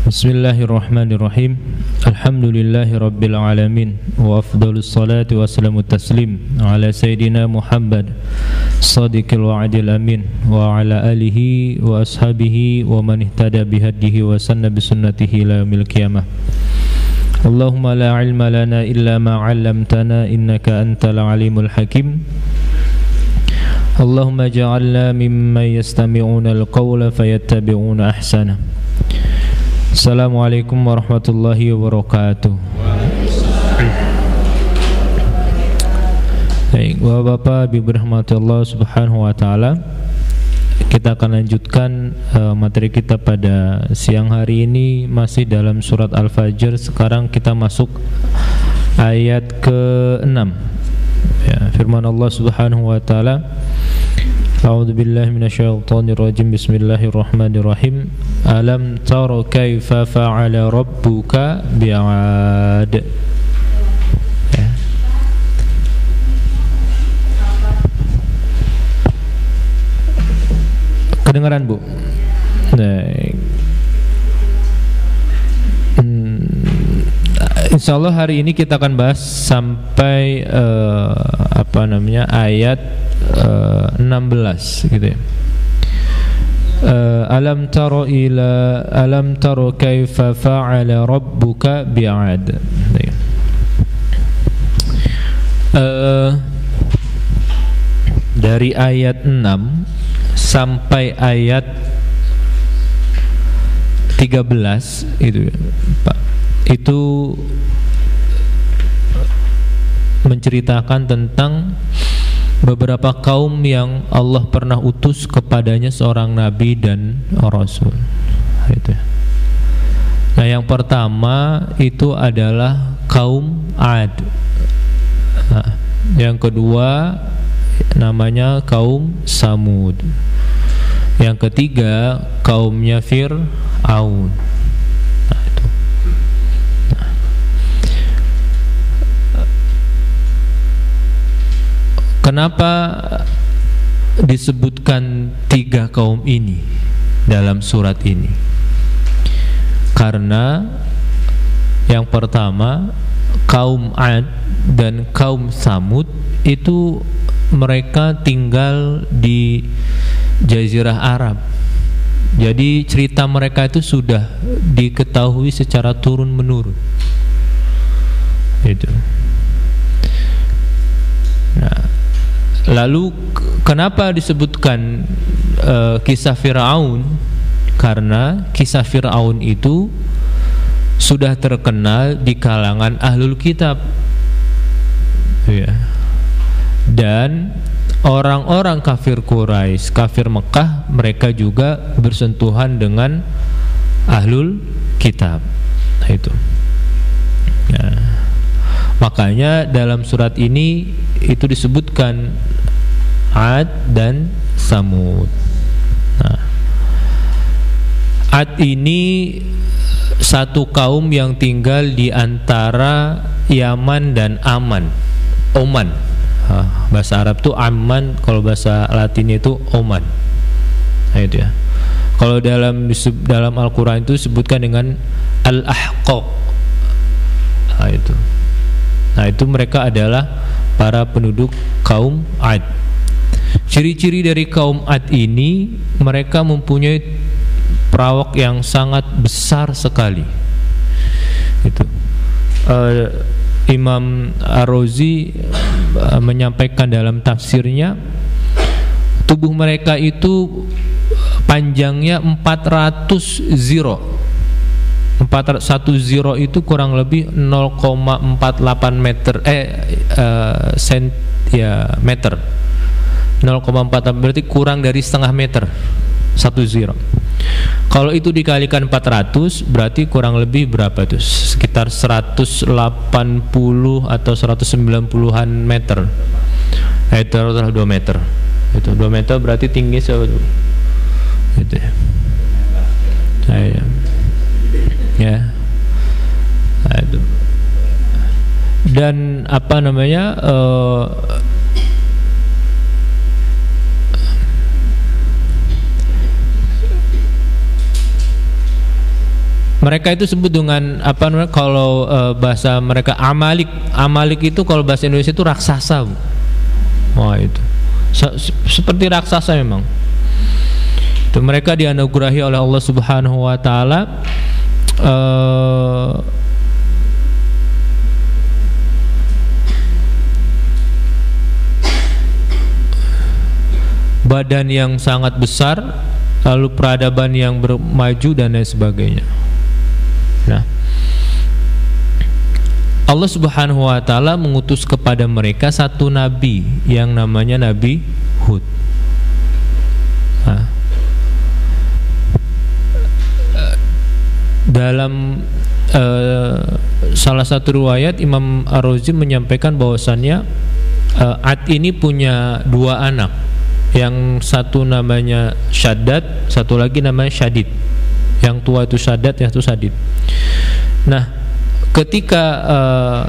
Bismillahirrahmanirrahim. Alhamdulillahi rabbil alamin. Wa afdalus salatu wassalamu taslim ala sayyidina Muhammad sadiqil wa'adil amin wa ala alihi wa ashabihi wa man ihtada bihadihi wa sanna bisunnatihi ila yaumil qiyamah. Allahumma la ilma lana illa ma 'allamtana innaka antal alimul hakim. Allahumma ja'alna mimman yastami'una al-qawla fayattabi'una ahsana. Assalamualaikum warahmatullahi wabarakatuh. Baik, Bapak Ibu rahmati Allah Subhanahu wa taala. Kita akan lanjutkan materi kita pada siang hari ini masih dalam surat Al-Fajr. Sekarang kita masuk ayat ke-6. Ya, firman Allah Subhanahu wa taala, A'udzu billahi minasyaitonir rajim. Bismillahirrahmanirrahim. Alam tara kaifa fa'ala rabbuka bi'ad. Ya. Kedengaran, Bu? Baik. Insyaallah hari ini kita akan bahas sampai ayat 16 gitu ya. Alam taro kaifa fa'ala rabbuka bi'ad. Dari ayat 6 sampai ayat 13 itu ya, Pak. Itu menceritakan tentang beberapa kaum yang Allah pernah utus kepadanya seorang nabi dan rasul. Itu. Nah, yang pertama itu adalah kaum Ad. Nah, yang kedua namanya kaum Samud. Yang ketiga kaumnya Fir'aun. Nah, itu. Nah. Kenapa disebutkan tiga kaum ini dalam surat ini? Karena yang pertama kaum Ad dan kaum Samud itu mereka tinggal di Jazirah Arab. Jadi cerita mereka itu sudah diketahui secara turun-menurun. Itu. Nah, lalu kenapa disebutkan kisah Fir'aun? Karena kisah Fir'aun itu sudah terkenal di kalangan ahlul kitab ya. Dan orang-orang kafir Quraisy, kafir Mekah, mereka juga bersentuhan dengan ahlul kitab. Nah, itu ya. Makanya dalam surat ini itu disebutkan Ad dan Samud. Nah, Ad ini satu kaum yang tinggal di antara Yaman dan Oman. Bahasa Arab itu Amman, kalau bahasa Latin itu Oman. Nah, itu ya. Kalau dalam Al-Quran itu disebutkan dengan Al-Ahqaq. Nah, itu. Nah, itu mereka adalah para penduduk kaum Ad. Ciri-ciri dari kaum Ad ini, mereka mempunyai perawak yang sangat besar sekali. Itu. Imam Ar-Razi menyampaikan dalam tafsirnya, tubuh mereka itu panjangnya 400 ziro. 1 ziro itu kurang lebih 0,48 meter meter. 0,4 berarti kurang dari setengah meter 1 ziro. Kalau itu dikalikan 400 berarti kurang lebih berapa itu? Sekitar 180 atau 190-an meter. Itu adalah 2 meter. Itu 2 meter berarti tinggi seberapa? Gitu ya. Ya. Nah, itu. Dan apa namanya? Mereka itu sebut dengan apa namanya, kalau bahasa mereka Amalik. Amalik itu kalau bahasa Indonesia itu raksasa. Wah, itu seperti raksasa memang. Itu mereka dianugerahi oleh Allah Subhanahu wa taala badan yang sangat besar, lalu peradaban yang bermaju dan lain sebagainya. Nah, Allah Subhanahu wa taala mengutus kepada mereka satu nabi yang namanya Nabi Hud. Nah, dalam salah satu riwayat Imam Ar-Razi menyampaikan bahwasannya Ad ini punya dua anak. Yang satu namanya Shaddad, satu lagi namanya Syadid. Yang tua itu Shaddad, yang satu Syadid. Nah, ketika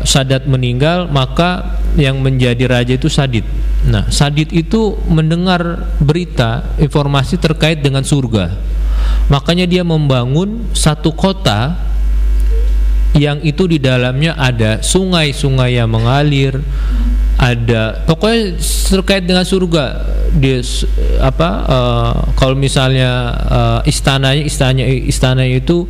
Shaddad meninggal, maka yang menjadi raja itu Syadid. Nah, Syadid itu mendengar berita, informasi terkait dengan surga. Makanya dia membangun satu kota yang itu di dalamnya ada sungai-sungai yang mengalir, ada pokoknya terkait dengan surga. Dia kalau misalnya istana itu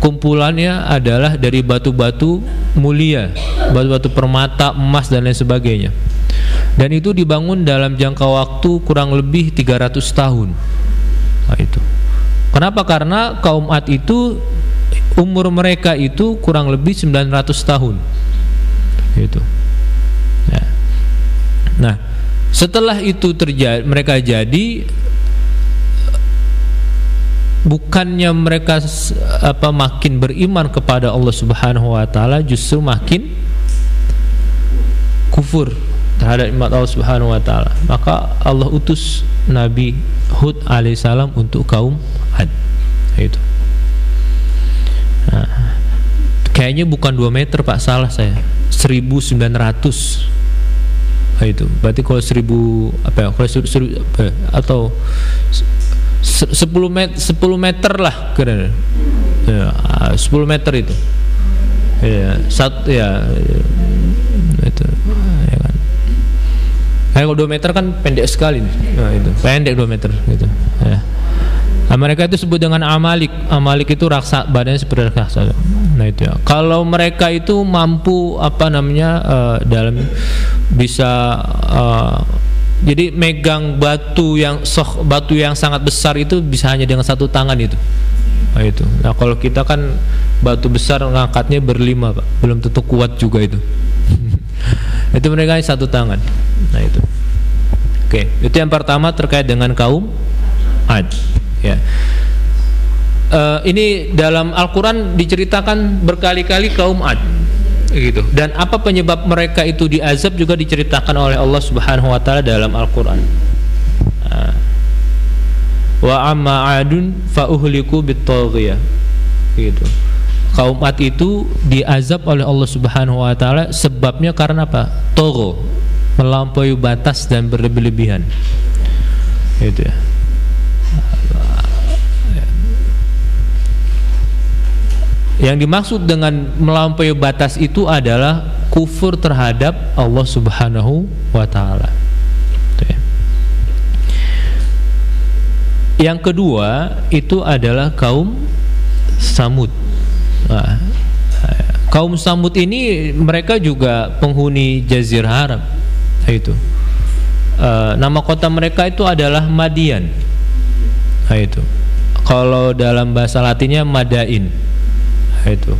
kumpulannya adalah dari batu-batu mulia, batu-batu permata, emas dan lain sebagainya. Dan itu dibangun dalam jangka waktu kurang lebih 300 tahun. Nah, itu. Kenapa? Karena kaum Ad itu umur mereka itu kurang lebih 900 tahun. Itu. Nah, setelah itu terjadi, mereka jadi bukannya mereka makin beriman kepada Allah Subhanahu wa taala, justru makin kufur terhadap nikmat Allah Subhanahu wa taala. Maka Allah utus Nabi Hud alaihissalam untuk kaum Ad. Itu. Nah, kayaknya bukan 2 meter Pak, salah saya. 1900. Itu berarti kalau 1000 atau 10 meter lah kira-kira ya, 10 meter itu ya, itu ya kan. Kalau 2 meter kan pendek sekali nih. Nah, itu pendek 2 meter gitu ya. Nah, mereka itu sebut dengan Amalik. Amalik itu raksasa, badannya seperti raksasa. Nah, itu ya. Kalau mereka itu mampu dalam bisa jadi megang batu yang sangat besar itu bisa hanya dengan satu tangan itu. Nah, itu. Nah, kalau kita kan batu besar ngangkatnya berlima Pak, belum tentu kuat juga itu. Itu mereka satu tangan. Nah, itu. Oke, itu yang pertama terkait dengan kaum Ad. Ya. Ini dalam Al-Quran diceritakan berkali-kali kaum Ad, gitu. Dan apa penyebab mereka itu diazab juga diceritakan oleh Allah Subhanahu wa taala dalam Al-Quran. Wa amma 'adun fa uhliku bit-taghiyah. Gitu. Kaum Ad itu diazab oleh Allah Subhanahu wa taala sebabnya karena apa? Tagha, melampaui batas dan berlebih-lebihan. Gitu ya. Yang dimaksud dengan melampaui batas itu adalah kufur terhadap Allah Subhanahu wa taala. Yang kedua itu adalah kaum Samud. Nah, kaum Samud ini mereka juga penghuni Jazirah Arab. Itu. Nama kota mereka itu adalah Madian. Nah, itu. Kalau dalam bahasa Latinnya Madain. Itu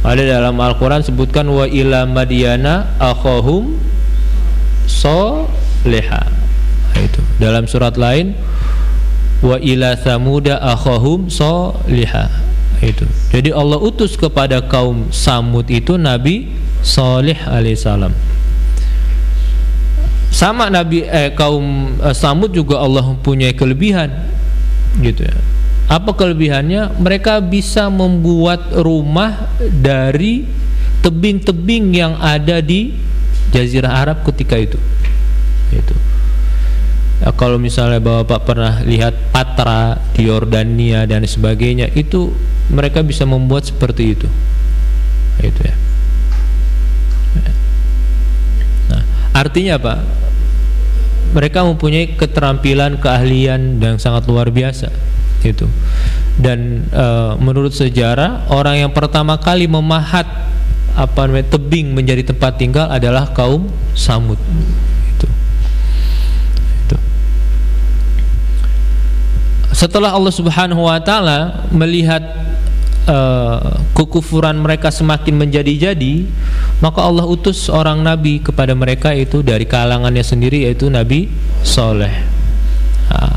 ada dalam Al-Quran sebutkan wa ila Madiana akhahum Soleha. Itu dalam surat lain wa ila Samuda akhahum Soleha. Itu jadi Allah utus kepada kaum Samud itu Nabi Saleh alaihissalam. Sama kaum Samud juga Allah punya kelebihan, gitu ya. Apa kelebihannya? Mereka bisa membuat rumah dari tebing-tebing yang ada di Jazirah Arab ketika itu. Itu. Ya, kalau misalnya Bapak pernah lihat Patra di Yordania dan sebagainya, itu mereka bisa membuat seperti itu. Itu ya. Nah, artinya apa? Mereka mempunyai keterampilan, keahlian yang sangat luar biasa itu. Dan menurut sejarah, orang yang pertama kali memahat tebing menjadi tempat tinggal adalah kaum Samud. Itu. Setelah Allah Subhanahu wa taala melihat kekufuran mereka semakin menjadi-jadi, maka Allah utus seorang nabi kepada mereka, itu dari kalangannya sendiri, yaitu Nabi Soleh.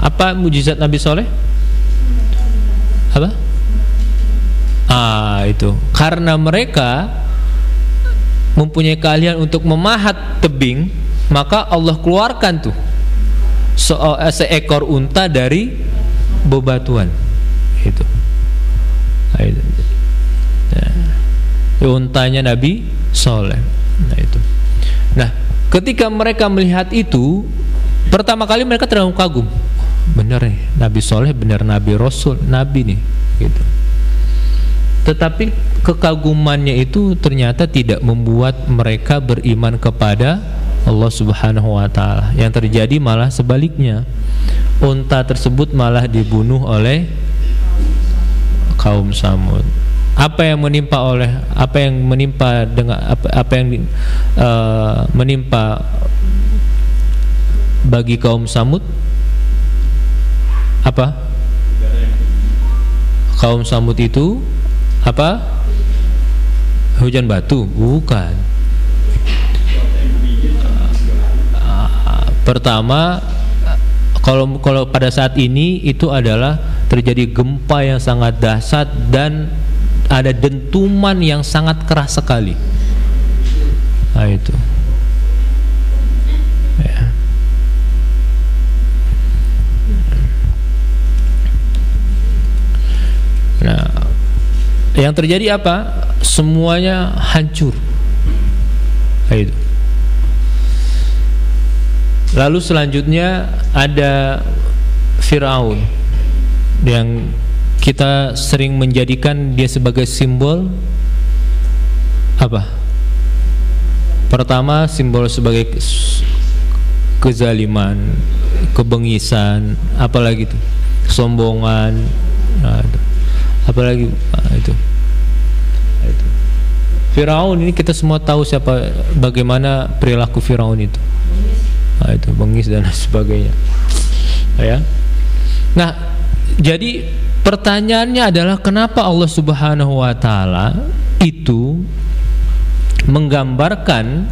Apa mujizat Nabi Soleh? Apa? Itu karena mereka mempunyai keahlian untuk memahat tebing, maka Allah keluarkan tuh seekor unta dari bebatuan itu. Untanya Nabi Soleh. Nah, ketika mereka melihat itu, pertama kali mereka terlalu kagum. Benar nih, Nabi Soleh benar Nabi Rasul, Nabi nih, gitu. Tetapi kekagumannya itu ternyata tidak membuat mereka beriman kepada Allah Subhanahu wa taala. Yang terjadi malah sebaliknya. Unta tersebut malah dibunuh oleh kaum Samud. Apa yang menimpa bagi kaum Samud? Apa? Kaum Samud itu apa? Hujan batu? Bukan. Pertama, kalau pada saat ini itu adalah terjadi gempa yang sangat dahsyat dan ada dentuman yang sangat keras sekali. Nah, itu. Ya. Nah, yang terjadi apa? Semuanya hancur. Nah, itu. Lalu selanjutnya ada Firaun yang kita sering menjadikan dia sebagai simbol apa? Pertama, simbol sebagai kezaliman, kebengisan, apalagi itu, kesombongan, apalagi itu. Firaun ini kita semua tahu bagaimana perilaku Firaun itu. Itu bengis dan sebagainya. Ya. Nah, jadi pertanyaannya adalah kenapa Allah Subhanahu wa taala itu menggambarkan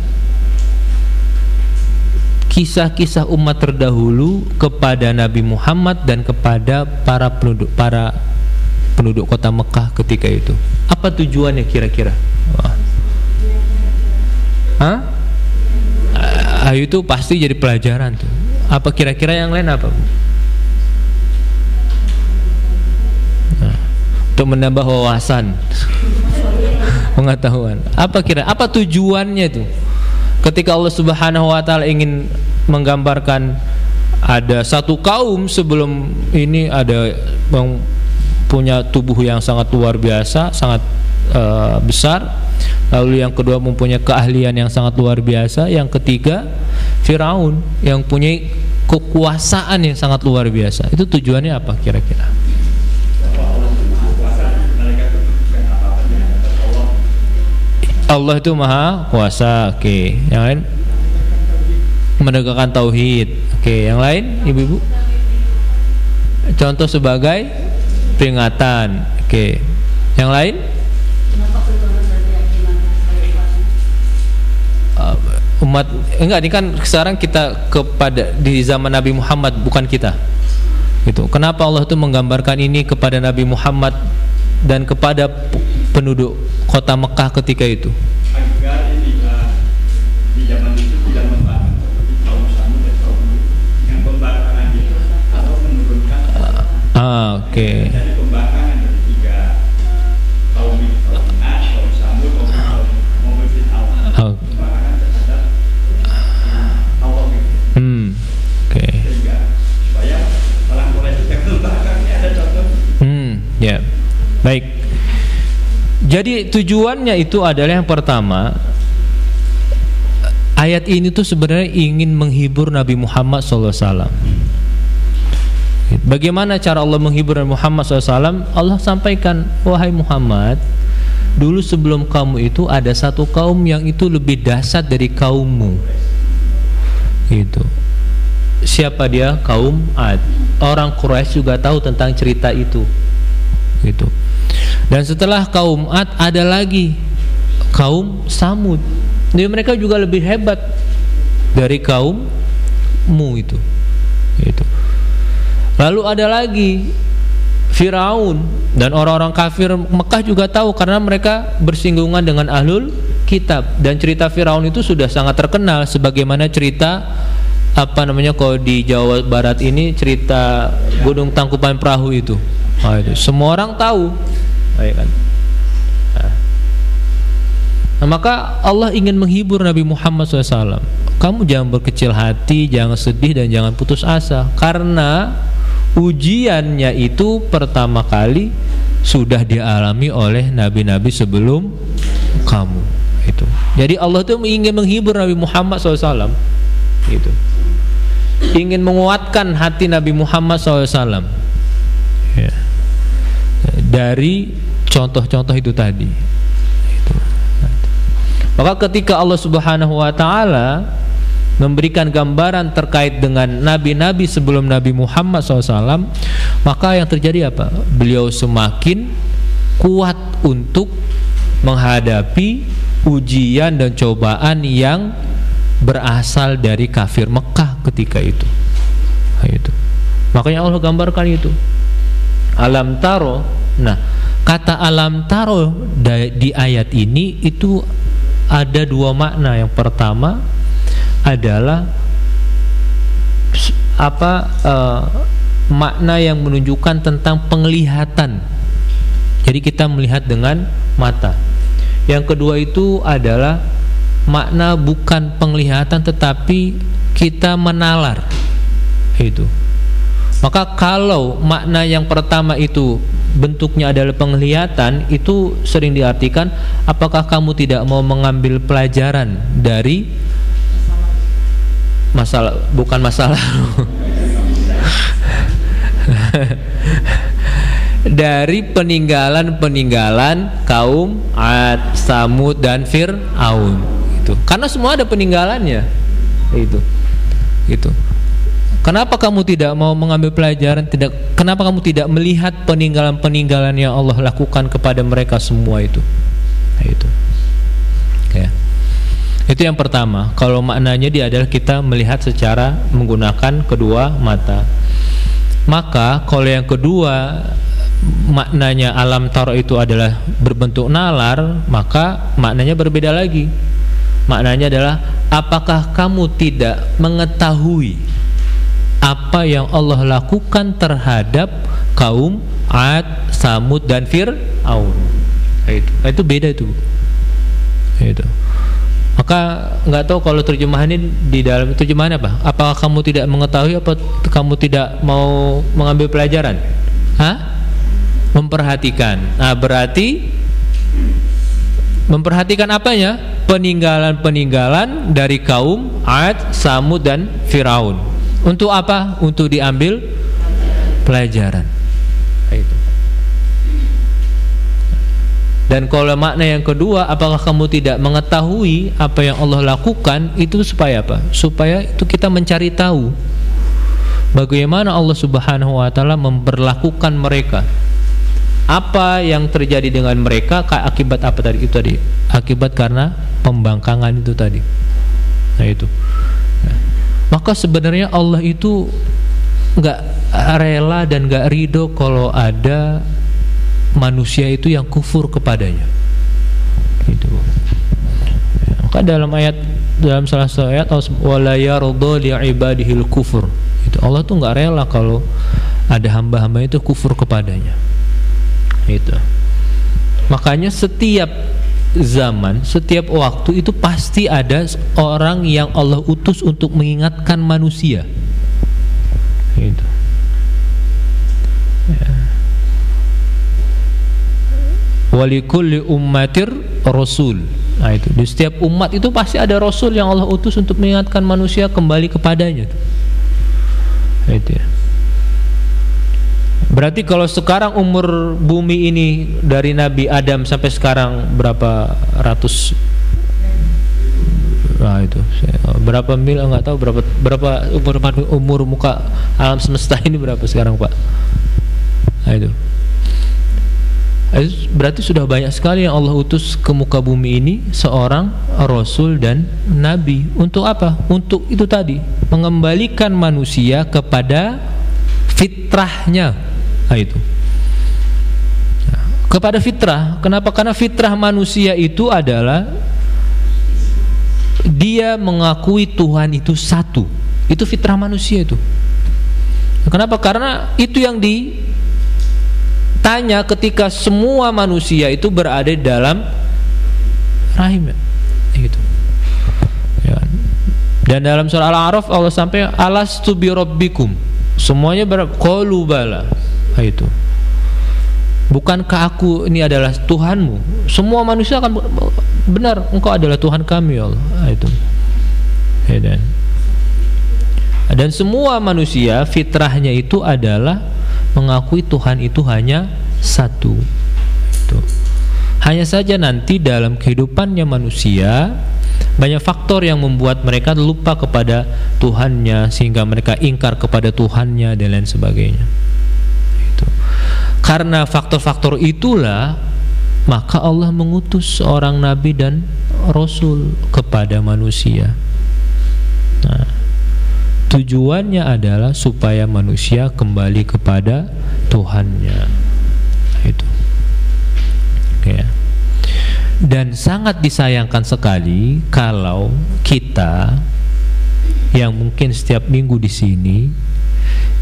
kisah-kisah umat terdahulu kepada Nabi Muhammad dan kepada para penduduk kota Mekah ketika itu. Apa tujuannya kira-kira? Itu pasti jadi pelajaran tuh. Apa kira-kira yang lain apa? Untuk menambah wawasan, pengetahuan. Apa tujuannya tuh? Ketika Allah Subhanahu wa taala ingin menggambarkan ada satu kaum sebelum ini ada yang punya tubuh yang sangat luar biasa, sangat besar. Lalu yang kedua mempunyai keahlian yang sangat luar biasa. Yang ketiga Firaun yang punya kekuasaan yang sangat luar biasa. Itu tujuannya apa kira-kira? Allah itu maha kuasa. Oke. Yang lain menegakkan tauhid. Oke. Yang lain ibu-ibu? Contoh sebagai peringatan. Oke. Yang lain? Umat enggak, ini kan sekarang kita kepada di zaman Nabi Muhammad, bukan kita. Gitu. Kenapa Allah itu menggambarkan ini kepada Nabi Muhammad dan kepada penduduk kota Mekah ketika itu? Agar ini di zaman itu tidak membakar kaum Samud dan kaum dengan pembakaran itu atau menurunkan. Oke. Jadi pembakaran dari tiga kaum ini, kaum Ad, kaum Samud, kaum Fir'aun. Pembakaran terhadap kaum itu. Oke. Sehingga supaya orang Quraisy yang membakar ada Baik. Jadi tujuannya itu adalah yang pertama, ayat ini tuh sebenarnya ingin menghibur Nabi Muhammad SAW. Bagaimana cara Allah menghibur Nabi Muhammad SAW? Allah sampaikan, wahai Muhammad, dulu sebelum kamu itu ada satu kaum yang itu lebih dahsyat dari kaummu. Itu. Siapa dia? Kaum Ad. Orang Quraisy juga tahu tentang cerita itu. Gitu. Dan setelah kaum Ad ada lagi kaum Samud. Jadi mereka juga lebih hebat dari kaummu itu. Gitu. Lalu ada lagi Firaun, dan orang-orang kafir Mekah juga tahu karena mereka bersinggungan dengan ahlul kitab, dan cerita Firaun itu sudah sangat terkenal sebagaimana cerita kalau di Jawa Barat ini cerita Gunung Tangkuban Perahu itu. Itu semua orang tahu. Kan? Nah, maka Allah ingin menghibur Nabi Muhammad SAW. Kamu jangan berkecil hati, jangan sedih, dan jangan putus asa, karena ujiannya itu pertama kali sudah dialami oleh nabi-nabi sebelum kamu. Itu. Jadi Allah itu ingin menghibur Nabi Muhammad SAW. Itu. Ingin menguatkan hati Nabi Muhammad SAW. Ya. Dari contoh-contoh itu tadi. Itu. Maka ketika Allah Subhanahu wa taala memberikan gambaran terkait dengan nabi-nabi sebelum Nabi Muhammad SAW, maka yang terjadi apa? Beliau semakin kuat untuk menghadapi ujian dan cobaan yang berasal dari kafir Mekah ketika itu. Itu. Makanya Allah gambarkan itu. Alam taro. Nah, kata alam taro di ayat ini itu ada dua makna. Yang pertama adalah makna yang menunjukkan tentang penglihatan. Jadi kita melihat dengan mata. Yang kedua itu adalah makna bukan penglihatan tetapi kita menalar. Itu. Maka kalau makna yang pertama itu bentuknya adalah penglihatan, itu sering diartikan apakah kamu tidak mau mengambil pelajaran dari masalah, bukan masalah dari peninggalan kaum Ad, Samud, dan Fir'aun. Itu karena semua ada peninggalannya. Itu. Kenapa kamu tidak mau mengambil pelajaran? Kenapa kamu tidak melihat peninggalan-peninggalan yang Allah lakukan kepada mereka semua itu? Itu. Okay. Itu yang pertama. Kalau maknanya dia adalah kita melihat secara menggunakan kedua mata. Maka kalau yang kedua maknanya alam taro itu adalah berbentuk nalar, maka maknanya berbeda lagi. Maknanya adalah apakah kamu tidak mengetahui apa yang Allah lakukan terhadap kaum Ad, Samud, dan Fir'aun. Itu beda itu. Itu. Maka nggak tahu kalau terjemahan ini di dalam terjemahan apa? Apakah kamu tidak mengetahui, apa kamu tidak mau mengambil pelajaran? Memperhatikan. Nah, berarti memperhatikan apanya? Peninggalan-peninggalan dari kaum Ad, Samud, dan Fir'aun. Untuk apa? Untuk diambil pelajaran. Itu. Dan kalau makna yang kedua, apakah kamu tidak mengetahui apa yang Allah lakukan? Itu supaya apa? Supaya itu kita mencari tahu bagaimana Allah Subhanahu wa taala memperlakukan mereka. Apa yang terjadi dengan mereka akibat apa tadi? Itu tadi. Akibat karena pembangkangan itu tadi. Nah, itu. Maka sebenarnya Allah itu nggak rela dan nggak ridho kalau ada manusia itu yang kufur kepadanya. Gitu. Maka dalam salah satu ayat wala yarda li ibadihil kufur. Itu Allah tuh nggak rela kalau ada hamba-hamba itu kufur kepadanya. Itu. Makanya setiap zaman, setiap waktu itu pasti ada orang yang Allah utus untuk mengingatkan manusia. Gitu. Ya. walikulli ummatir rasul. Nah itu, di setiap umat itu pasti ada rasul yang Allah utus untuk mengingatkan manusia kembali kepadanya. Nah, itu ya. Berarti kalau sekarang umur bumi ini dari Nabi Adam sampai sekarang berapa ratus, nah itu berapa mil nggak tahu, berapa umur muka alam semesta ini berapa sekarang Pak? Nah itu berarti sudah banyak sekali yang Allah utus ke muka bumi ini seorang rasul dan nabi. Untuk apa? Untuk itu tadi, mengembalikan manusia kepada fitrahnya. Nah itu, kepada fitrah. Kenapa? Karena fitrah manusia itu adalah dia mengakui Tuhan itu satu. Itu fitrah manusia itu. Kenapa? Karena itu yang ditanya ketika semua manusia itu berada di dalam rahimnya. Gitu. Ya. Dan dalam surah Al-A'raf Allah sampai alastu bi rabbikum. Semuanya qalu bala. Nah, itu. Bukankah aku ini adalah Tuhanmu? Semua manusia akan benar, engkau adalah Tuhan kami ya Allah. Nah, itu. Ya, dan semua manusia fitrahnya itu adalah mengakui Tuhan itu hanya satu. Itu. Hanya saja nanti dalam kehidupannya manusia banyak faktor yang membuat mereka lupa kepada Tuhannya, sehingga mereka ingkar kepada Tuhannya dan lain sebagainya. Itu. Karena faktor-faktor itulah maka Allah mengutus seorang nabi dan rasul kepada manusia. Nah, tujuannya adalah supaya manusia kembali kepada Tuhannya. Itu. Ya. Dan sangat disayangkan sekali kalau kita yang mungkin setiap minggu di sini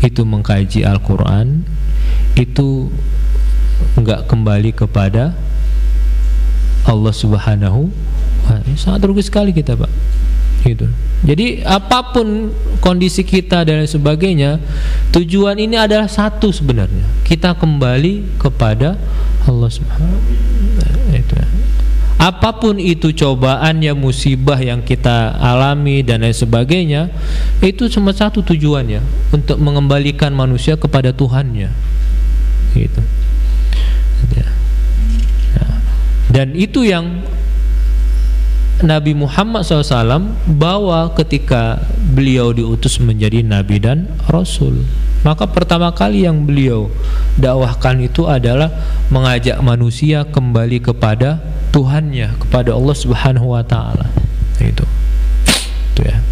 itu mengkaji Al-Quran itu enggak kembali kepada Allah Subhanahu wa Ta'ala. Sangat rugi sekali kita, Pak. Gitu. Jadi apapun kondisi kita dan sebagainya, tujuan ini adalah satu sebenarnya. Kita kembali kepada Allah Subhanahu wa Ta'ala. Itu. Apapun itu cobaannya, musibah yang kita alami dan lain sebagainya, itu cuma satu tujuannya, untuk mengembalikan manusia kepada Tuhannya. Gitu. Dan itu yang Nabi Muhammad SAW bawa ketika beliau diutus menjadi Nabi dan Rasul. Maka pertama kali yang beliau dakwahkan itu adalah mengajak manusia kembali kepada Tuhannya, kepada Allah Subhanahu wa Ta'ala. Itu ya.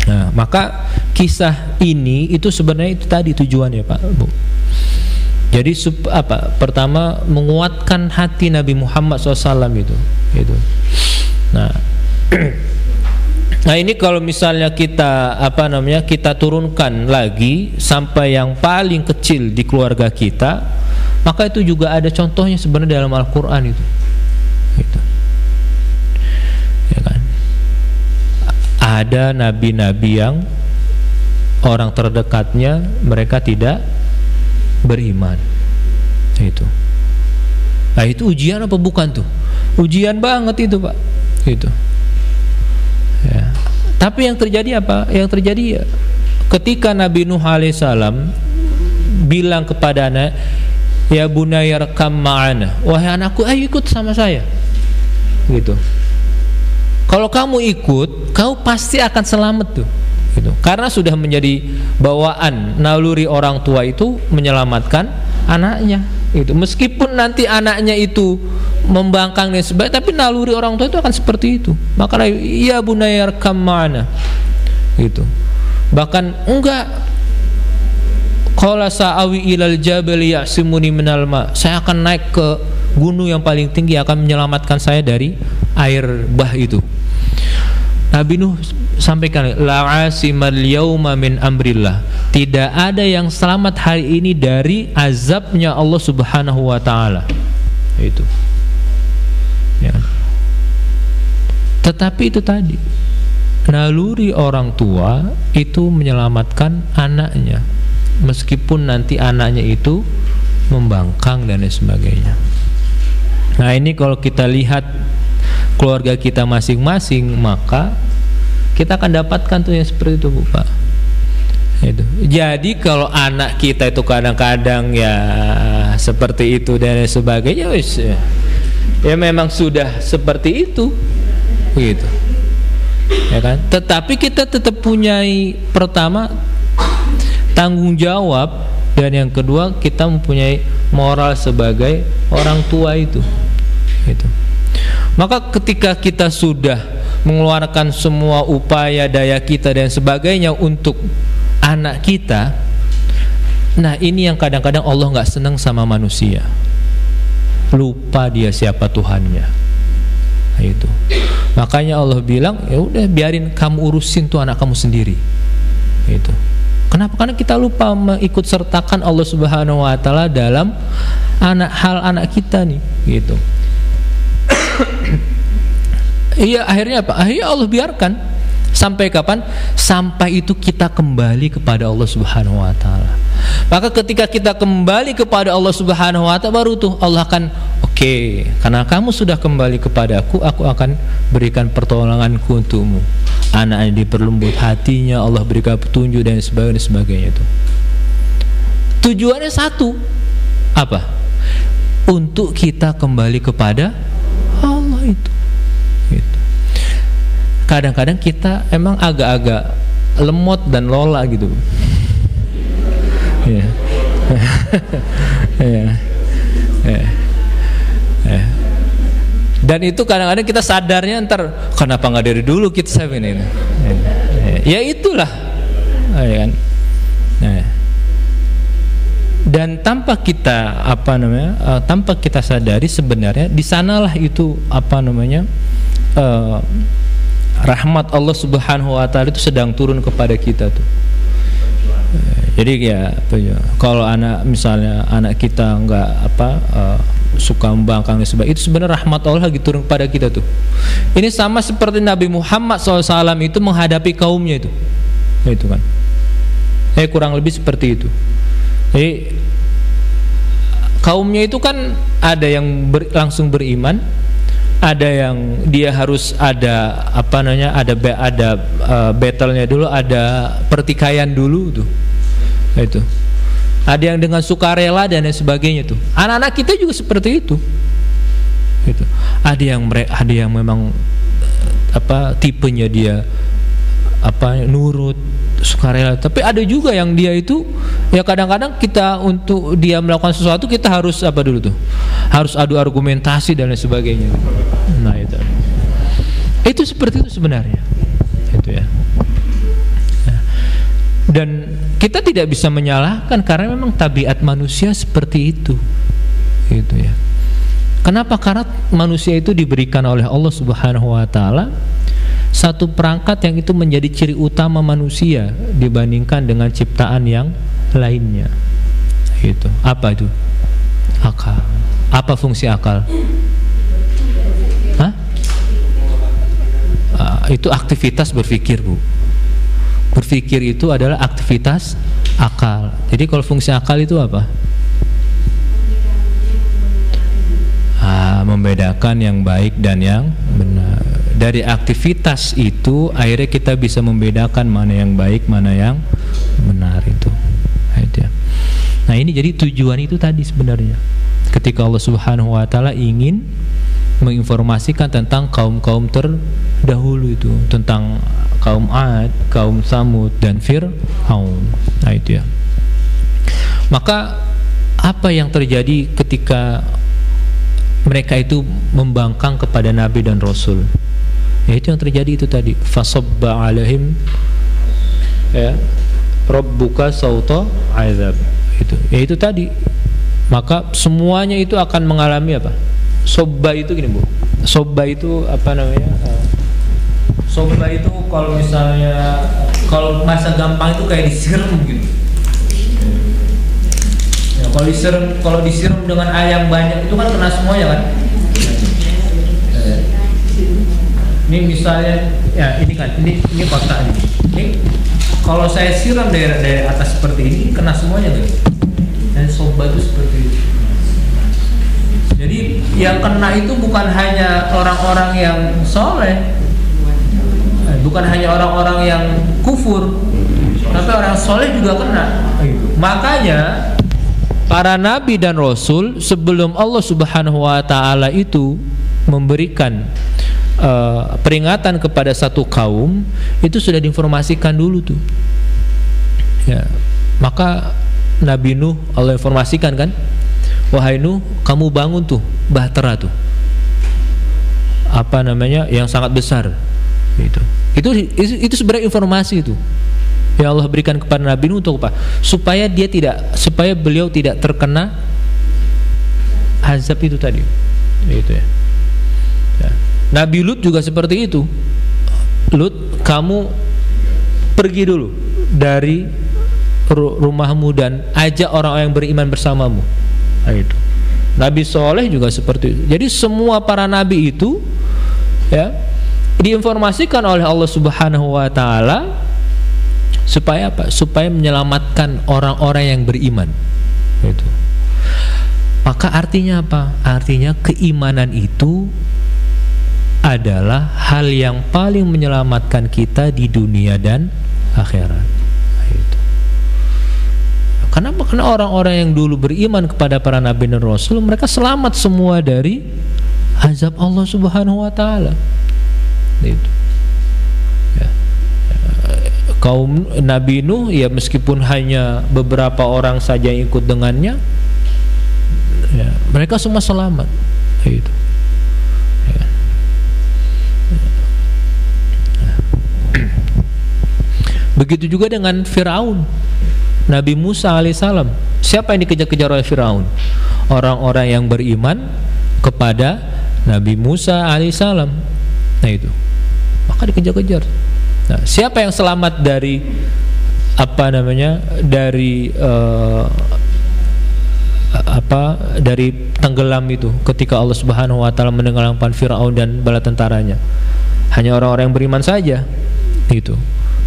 Nah, maka kisah ini itu sebenarnya itu tadi tujuannya, Pak, Bu. Jadi pertama menguatkan hati Nabi Muhammad SAW itu. Nah ini kalau misalnya kita kita turunkan lagi sampai yang paling kecil di keluarga kita, maka itu juga ada contohnya sebenarnya dalam Al-Quran itu. Gitu. Ya kan? Ada nabi-nabi yang orang terdekatnya mereka tidak beriman. Itu. Nah itu ujian apa bukan tuh? Ujian banget itu, Pak. Gitu. Ya. Tapi yang terjadi apa? Yang terjadi ya, ketika Nabi Nuh alaihissalam bilang kepada anak, ya bunayya rakam ma'ana, wahai anakku, ayo ikut sama saya. Gitu. Kalau kamu ikut, kamu pasti akan selamat tuh. Gitu. Karena sudah menjadi bawaan naluri orang tua itu menyelamatkan anaknya. Gitu. Meskipun nanti anaknya itu membangkang dan sebagainya, tapi naluri orang tua itu akan seperti itu. Maka ya bunayya rakam ma'ana. Gitu. Bahkan enggak, qala sa'awi ilal jabali ya'simuni minal ma', saya akan naik ke gunung yang paling tinggi akan menyelamatkan saya dari air bah itu. Nabi Nuh sampaikan, la asimal yauma min amrillah, tidak ada yang selamat hari ini dari azabnya Allah Subhanahu wa Ta'ala. Itu ya. Tetapi itu tadi, naluri orang tua itu menyelamatkan anaknya, meskipun nanti anaknya itu membangkang dan sebagainya. Nah ini kalau kita lihat keluarga kita masing-masing, maka kita akan dapatkan tuh yang seperti itu, Bu, Pak. Itu. Jadi kalau anak kita itu kadang-kadang ya seperti itu dan sebagainya, ya memang sudah seperti itu, gitu, ya kan. Tetapi kita tetap punya, pertama, tanggung jawab, dan yang kedua kita mempunyai moral sebagai orang tua itu, gitu. Maka ketika kita sudah mengeluarkan semua upaya daya kita dan sebagainya untuk anak kita, nah ini yang kadang-kadang Allah nggak senang sama manusia, lupa dia siapa Tuhannya. Nah, itu makanya Allah bilang, ya udah biarin kamu urusin tuh anak kamu sendiri. Itu kenapa? Karena kita lupa mengikut sertakan Allah Subhanahu Wa Taala dalam hal anak kita nih, gitu. Iya, akhirnya apa? Akhirnya Allah biarkan. Sampai kapan? Sampai itu kita kembali kepada Allah Subhanahu Wa Taala. Maka ketika kita kembali kepada Allah Subhanahu Wa Taala, baru tuh Allah akan oke, karena kamu sudah kembali kepada aku akan berikan pertolonganku untukmu. Anaknya diperlembut hatinya, Allah berikan petunjuk dan sebagainya itu. Tujuannya satu, apa? Untuk kita kembali kepada Allah itu. Gitu. Kadang-kadang kita emang agak-agak lemot dan lola gitu. Ya. Dan itu kadang-kadang kita sadarnya ntar, kenapa nggak dari dulu kita ini. Ya itulah, ya kan. Dan tanpa kita tanpa kita sadari sebenarnya di sanalah itu rahmat Allah Subhanahu Wa Taala itu sedang turun kepada kita tuh. Jadi ya kalau misalnya anak kita nggak suka membangkang dan sebagainya, itu sebenarnya rahmat Allah lagi turun kepada kita tuh. Ini sama seperti Nabi Muhammad SAW itu menghadapi kaumnya itu kan. Kurang lebih seperti itu. Jadi kaumnya itu kan ada yang langsung beriman, ada yang dia harus ada battle-nya dulu, ada pertikaian dulu tuh. Itu. Ada yang dengan sukarela dan lain sebagainya tuh. Anak-anak kita juga seperti itu. Gitu. Ada yang memang tipenya dia nurut, sukarela, tapi ada juga yang dia itu ya kadang-kadang kita untuk dia melakukan sesuatu kita harus dulu tuh, harus adu argumentasi dan lain sebagainya. Nah itu seperti itu sebenarnya, itu ya. Dan kita tidak bisa menyalahkan karena memang tabiat manusia seperti itu, gitu ya. Kenapa? Karena manusia itu diberikan oleh Allah Subhanahu Wa Taala satu perangkat yang itu menjadi ciri utama manusia dibandingkan dengan ciptaan yang lainnya. Gitu. Apa itu? Akal. Apa fungsi akal? Hah? Itu aktivitas berpikir, Bu. Berpikir itu adalah aktivitas akal. Jadi kalau fungsi akal itu apa? Membedakan yang baik dan yang benar. Dari aktivitas itu akhirnya kita bisa membedakan mana yang baik, mana yang benar itu. Nah ini jadi tujuan itu tadi sebenarnya. Ketika Allah Subhanahu Wa Taala ingin menginformasikan tentang kaum-kaum terdahulu itu, tentang kaum Ad, kaum Samud dan Fir'aun. Nah itu ya. Maka apa yang terjadi ketika mereka itu membangkang kepada Nabi dan Rasul? Ya itu yang terjadi itu tadi. Fasabba alaihim rabbuka sauta azab. Itu. Ya itu tadi. Maka semuanya itu akan mengalami apa? Sobba itu gini, Bu. Sobba itu Sobba itu kalau misalnya kalau masa gampang itu kayak disiram gitu. Ya, kalau disiram dengan air yang banyak itu kan kena semuanya kan. Ini misalnya ya ini kotak ini kalau saya siram dari atas seperti ini kena semuanya gitu. Dan sobat itu seperti itu. Jadi yang kena itu bukan hanya orang-orang yang soleh, bukan hanya orang-orang yang kufur, tapi orang soleh juga kena. Makanya para nabi dan rasul sebelum Allah Subhanahu wa taala itu memberikan peringatan kepada satu kaum, itu sudah diinformasikan dulu tuh. Ya, maka Nabi Nuh Allah informasikan kan, wahai Nuh, kamu bangun tuh bahtera tuh, apa namanya, yang sangat besar. Itu sebenarnya informasi itu yang Allah berikan kepada Nabi Nuh untuk apa? Supaya beliau tidak terkena azab itu tadi. Itu ya. Nabi Lut juga seperti itu. Lut, kamu pergi dulu dari rumahmu dan ajak orang-orang yang beriman bersamamu. Itu. Nabi Soleh juga seperti itu. Jadi semua para nabi itu ya diinformasikan oleh Allah Subhanahu wa taala supaya apa? Supaya menyelamatkan orang-orang yang beriman. Itu. Maka artinya apa? Artinya keimanan itu adalah hal yang paling menyelamatkan kita di dunia dan akhirat. Itu. Kenapa? Karena orang-orang yang dulu beriman kepada para nabi dan rasul, mereka selamat semua dari azab Allah Subhanahu wa taala. Itu. Ya. Kaum Nabi Nuh ya meskipun hanya beberapa orang saja yang ikut dengannya, ya, mereka semua selamat. Itu. Ya. Begitu juga dengan Firaun, Nabi Musa alaihissalam. Siapa yang dikejar-kejar oleh Firaun? Orang-orang yang beriman kepada Nabi Musa alaihissalam. Nah itu, maka dikejar-kejar. Nah, siapa yang selamat dari apa namanya? Dari dari tenggelam itu ketika Allah Subhanahu wa taala menenggelamkan Firaun dan bala tentaranya? Hanya orang-orang yang beriman saja. Itu.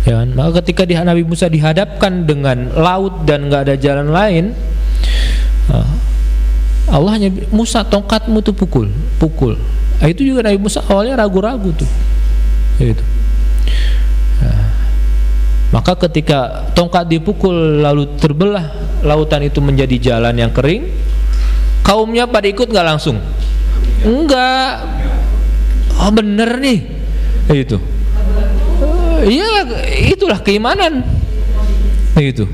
Ya kan? Maka ketika Nabi Musa dihadapkan dengan laut dan nggak ada jalan lain, Allah hanya, Musa tongkatmu tuh pukul. Itu juga Nabi Musa awalnya ragu-ragu tuh. Itu. Maka ketika tongkat dipukul lalu terbelah lautan itu menjadi jalan yang kering, kaumnya pada ikut nggak langsung? Enggak. Oh bener nih. Itu. Iya, itulah keimanan. Itu.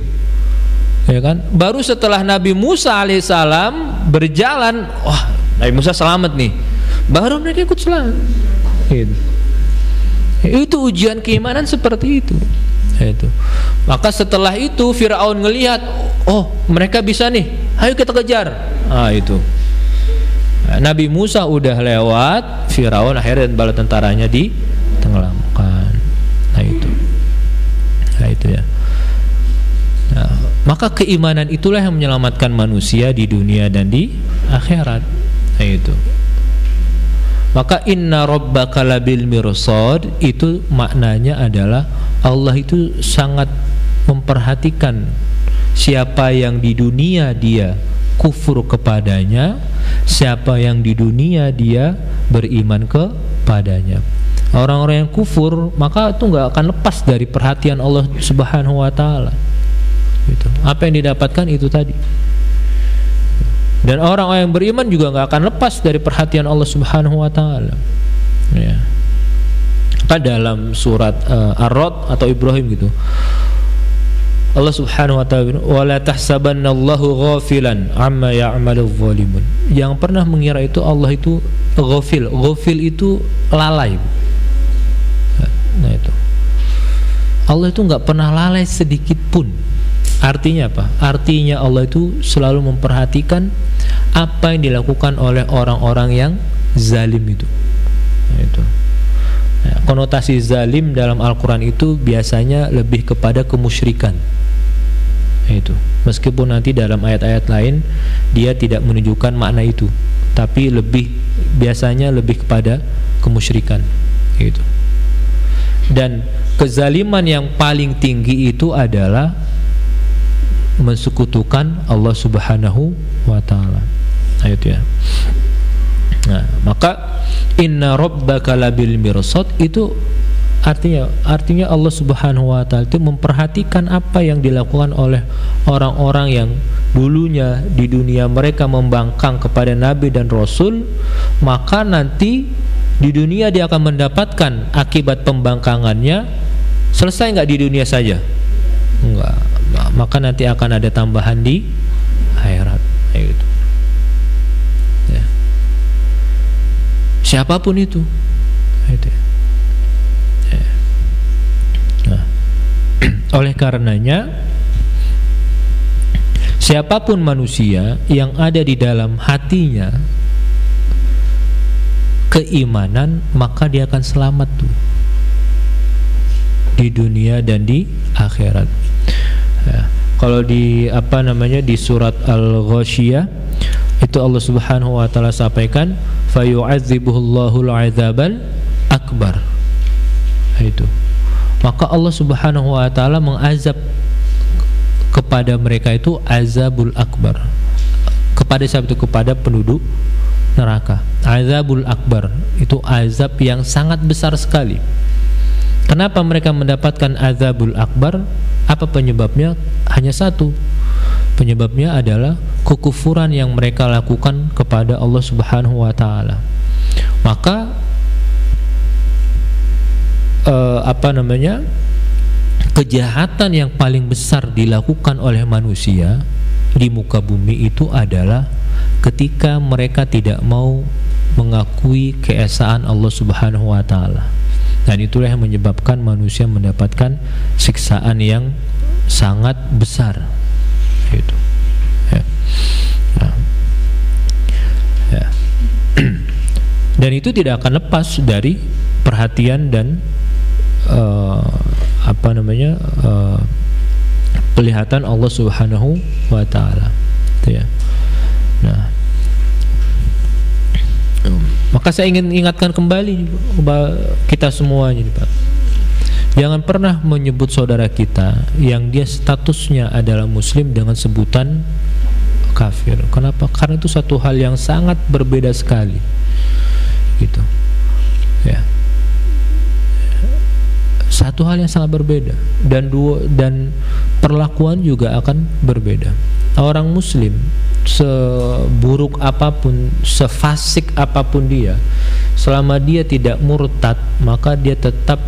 Ya kan? Baru setelah Nabi Musa alaihissalam berjalan, wah, Nabi Musa selamat nih. Baru mereka ikut selamat. Gitu. Itu ujian keimanan seperti itu. Itu. Maka setelah itu Firaun ngelihat, oh, mereka bisa nih. Ayo kita kejar. Itu. Nabi Musa udah lewat, Firaun akhirnya dan bala tentaranya ditenggelamkan. Nah itu ya. Nah, maka keimanan itulah yang menyelamatkan manusia di dunia dan di akhirat. Nah itu. Maka inna rabbaka labil mirsad, itu maknanya adalah Allah itu sangat memperhatikan siapa yang di dunia dia kufur kepadanya, siapa yang di dunia dia beriman kepadanya. Orang-orang yang kufur maka itu nggak akan lepas dari perhatian Allah Subhanahu wa taala. Gitu. Apa yang didapatkan itu tadi. Dan orang-orang yang beriman juga nggak akan lepas dari perhatian Allah Subhanahu wa taala. Ya. Maka dalam surat Ar-Ra'd atau Ibrahim gitu, Allah Subhanahu wa taala, "Wala tahsabanallahu ghafilan amma ya'maludz zalimun." Yang pernah mengira itu Allah itu ghafil. Ghafil itu lalai. Nah itu. Allah itu nggak pernah lalai sedikit pun. Artinya apa? Artinya Allah itu selalu memperhatikan apa yang dilakukan oleh orang-orang yang zalim itu. Nah, itu. Nah, konotasi zalim dalam Al-Quran itu biasanya lebih kepada kemusyrikan. Nah, itu. Meskipun nanti dalam ayat-ayat lain dia tidak menunjukkan makna itu, tapi biasanya lebih kepada kemusyrikan. Gitu. Dan kezaliman yang paling tinggi itu adalah mensekutukan Allah Subhanahu wa taala. Ayat ya. Maka inna rabbaka labil mirsad itu artinya Allah Subhanahu wa taala itu memperhatikan apa yang dilakukan oleh orang-orang yang dulunya di dunia mereka membangkang kepada nabi dan rasul, maka nanti di dunia dia akan mendapatkan akibat pembangkangannya. Selesai nggak di dunia saja? Enggak. Maka nanti akan ada tambahan di akhirat. Gitu. Ya. Siapapun itu. Gitu. Ya. Nah. Oleh karenanya, siapapun manusia yang ada di dalam hatinya keimanan, maka dia akan selamat tuh di dunia dan di akhirat. Ya. Kalau di di surat Al-Ghasyiyah itu Allah Subhanahu wa taala sampaikan fayu'adzibuhullahu al-'adzabal akbar. Itu. Maka Allah Subhanahu wa taala mengazab kepada mereka itu azabul akbar. Kepada siapa itu? Kepada penduduk neraka. Azabul akbar itu azab yang sangat besar sekali. Kenapa mereka mendapatkan azabul akbar? Apa penyebabnya? Hanya satu. Penyebabnya adalah kekufuran yang mereka lakukan kepada Allah Subhanahu wa taala. Maka kejahatan yang paling besar dilakukan oleh manusia di muka bumi itu adalah ketika mereka tidak mau mengakui keesaan Allah Subhanahu wa taala. Dan itulah yang menyebabkan manusia mendapatkan siksaan yang sangat besar. Itu. Ya. Nah. Ya. Dan itu tidak akan lepas dari perhatian dan pelihatan Allah Subhanahu wa taala. Itu ya. Nah, maka saya ingin ingatkan kembali kita semuanya, Pak. Jangan pernah menyebut saudara kita yang dia statusnya adalah muslim dengan sebutan kafir. Kenapa? Karena itu satu hal yang sangat berbeda sekali. Gitu. Ya. Satu hal yang sangat berbeda dan perlakuan juga akan berbeda. Orang muslim seburuk apapun, sefasik apapun dia, selama dia tidak murtad, maka dia tetap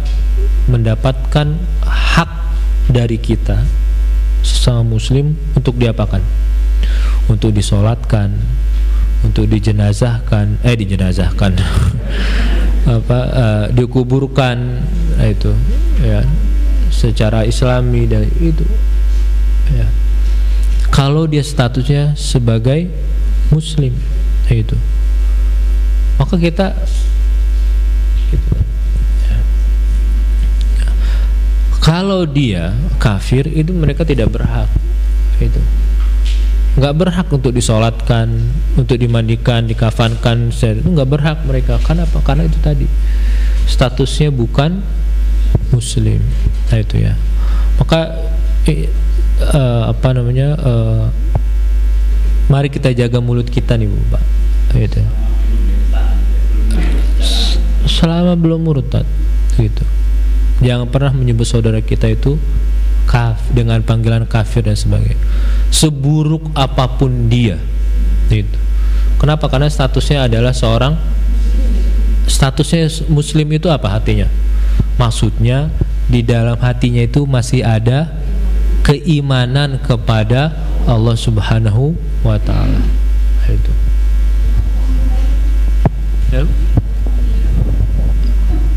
mendapatkan hak dari kita sesama muslim untuk diapakan? Untuk disolatkan, untuk dijenazahkan, dikuburkan, itu ya, secara islami dan itu ya. Kalau dia statusnya sebagai muslim, itu maka kita gitu. Ya. Kalau dia kafir, itu mereka tidak berhak, itu nggak berhak untuk disolatkan, untuk dimandikan, dikafankan, itu nggak berhak mereka. Kenapa? Karena itu tadi statusnya bukan muslim. Nah itu ya. Maka mari kita jaga mulut kita nih, Bu, Pak. Gitu. Selama belum murtad, gitu. Jangan pernah menyebut saudara kita itu dengan panggilan kafir dan sebagainya. Seburuk apapun dia, gitu. Kenapa? Karena statusnya adalah statusnya muslim itu apa hatinya? Maksudnya di dalam hatinya itu masih ada keimanan kepada Allah Subhanahu wa taala. Itu.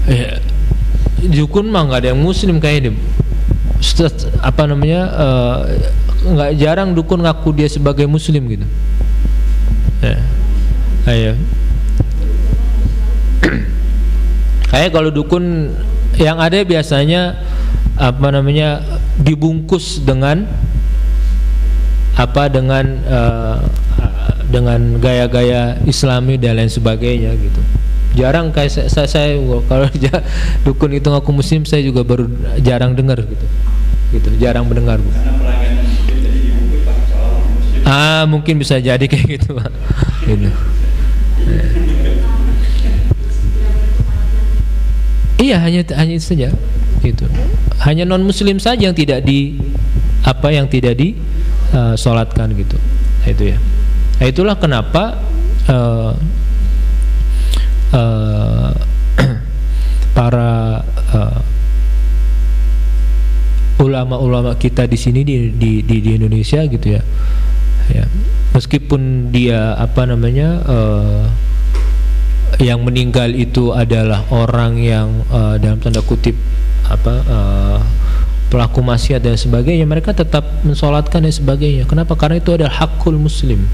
Ya. Dukun mah nggak ada yang muslim kayaknya. Nggak jarang dukun ngaku dia sebagai muslim gitu. Ya. Ayo. Kayak kalau dukun yang ada biasanya dibungkus dengan dengan gaya-gaya Islami dan lain sebagainya gitu. Jarang kayak saya kalau dukun itu ngaku muslim, saya juga baru jarang dengar gitu. Jarang mendengar, Bu. Mungkin bisa jadi kayak gitu, Pak. Gitu. Iya, hanya itu saja. Gitu. Hanya non muslim saja yang tidak disolatkan gitu. Nah, itu ya. Nah, itulah kenapa para ulama-ulama kita di sini di Indonesia gitu ya. Ya, meskipun dia yang meninggal itu adalah orang yang dalam tanda kutip pelaku maksiat dan sebagainya, mereka tetap mensolatkan dan sebagainya. Kenapa? Karena itu adalah hakul muslim,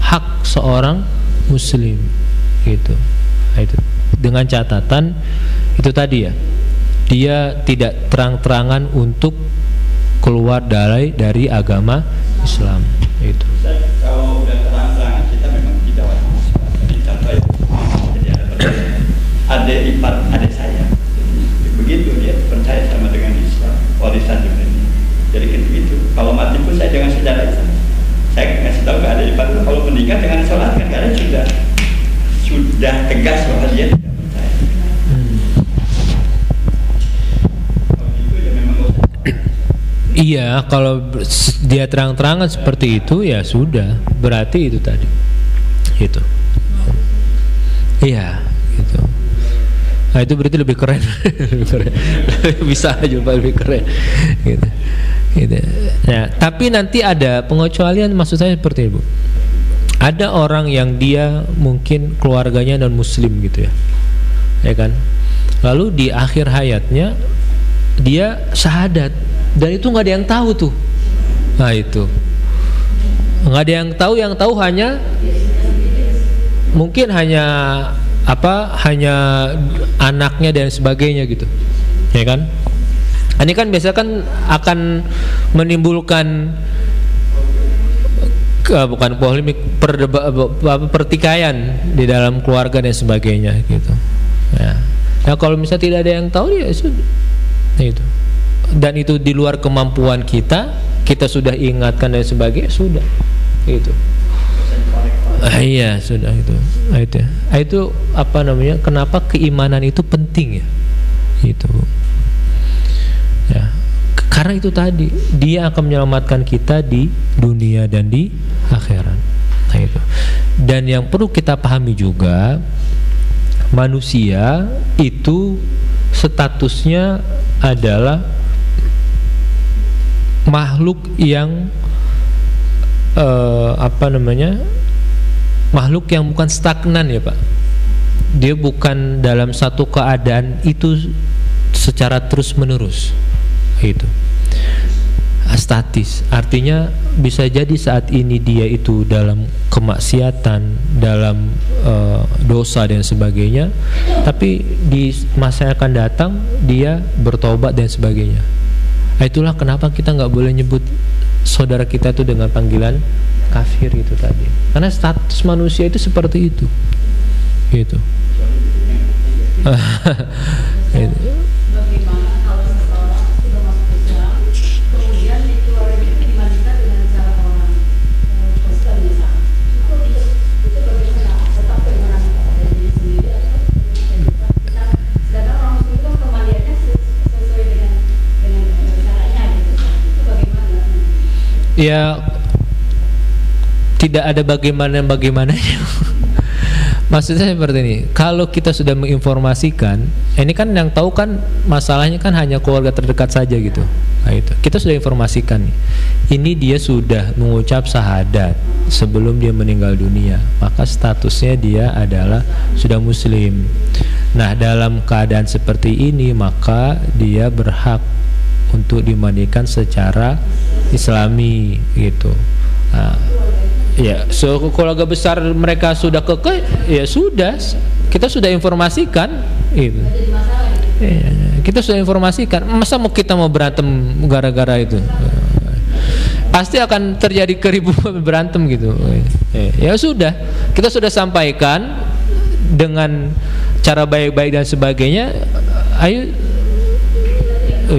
hak seorang muslim gitu. Nah, itu dengan catatan itu tadi ya, dia tidak terang-terangan untuk keluar dari agama Islam itu. Kalau udah terang-terangan kita memang tidak wajib. Contoh ya, jadi ada ipar adik saya, begitu dia percaya sama dengan Islam, warisan juga ini. Jadi gitu. Kalau mati pun saya dengan saudara Islam. Saya ngasih tahu ke adik ipar, kalau meninggal jangan sholatkan karena sudah tegas bahwa dia tidak percaya. Kalau gitu ya memang Iya, kalau dia terang-terangan seperti itu ya sudah, berarti itu tadi. Gitu. Iya, gitu. Nah, itu berarti lebih keren. Lebih keren. Bisa aja lebih keren. Gitu. Gitu. Nah, tapi nanti ada pengecualian, maksud saya seperti itu. Ada orang yang dia mungkin keluarganya non muslim gitu ya. Ya kan? Lalu di akhir hayatnya dia syahadat. Dan itu nggak ada yang tahu tuh. Nah itu nggak ada yang tahu hanya mungkin hanya anaknya dan sebagainya gitu, ya kan? Ini kan biasa kan akan menimbulkan bukan polemik, pertikaian di dalam keluarga dan sebagainya gitu. Nah kalau misalnya tidak ada yang tahu ya sudah, itu. Dan itu di luar kemampuan kita sudah ingatkan dan sebagainya, sudah gitu. Iya sudah itu. Itu kenapa keimanan itu penting ya, itu ya, karena itu tadi dia akan menyelamatkan kita di dunia dan di akhirat. Nah itu. Dan yang perlu kita pahami juga, manusia itu statusnya adalah makhluk yang makhluk yang bukan stagnan ya Pak. Dia bukan dalam satu keadaan itu secara terus menerus, itu statis. Artinya bisa jadi saat ini dia itu dalam kemaksiatan, dalam dosa dan sebagainya, tapi di masa yang akan datang dia bertobat dan sebagainya. Itulah kenapa kita nggak boleh nyebut saudara kita itu dengan panggilan kafir itu tadi, karena status manusia itu seperti itu, gitu. Bagaimana kalau seseorang sudah masuk Islam, kemudian dikeluarkan dibandingkan dengan cara orang Kristen misalnya, itu bagaimana? Tetap keimanan dari diri sendiri atau sedangkan orang Muslim itu kembaliannya sesuai dengan caranya gitu, itu bagaimana? Ya tidak ada bagaimananya. Maksudnya seperti ini, kalau kita sudah menginformasikan, ini kan yang tahu kan masalahnya kan hanya keluarga terdekat saja gitu. Nah itu, kita sudah informasikan nih, ini dia sudah mengucap syahadat sebelum dia meninggal dunia, maka statusnya dia adalah sudah muslim. Nah dalam keadaan seperti ini maka dia berhak untuk dimandikan secara islami gitu. Nah, ya, keluarga besar mereka sudah kekeh, ya sudah, kita sudah informasikan, itu. Ya, kita sudah informasikan. Masa kita mau berantem gara-gara itu? Pasti akan terjadi keributan, berantem gitu. Ya sudah, kita sudah sampaikan dengan cara baik-baik dan sebagainya. Ayo,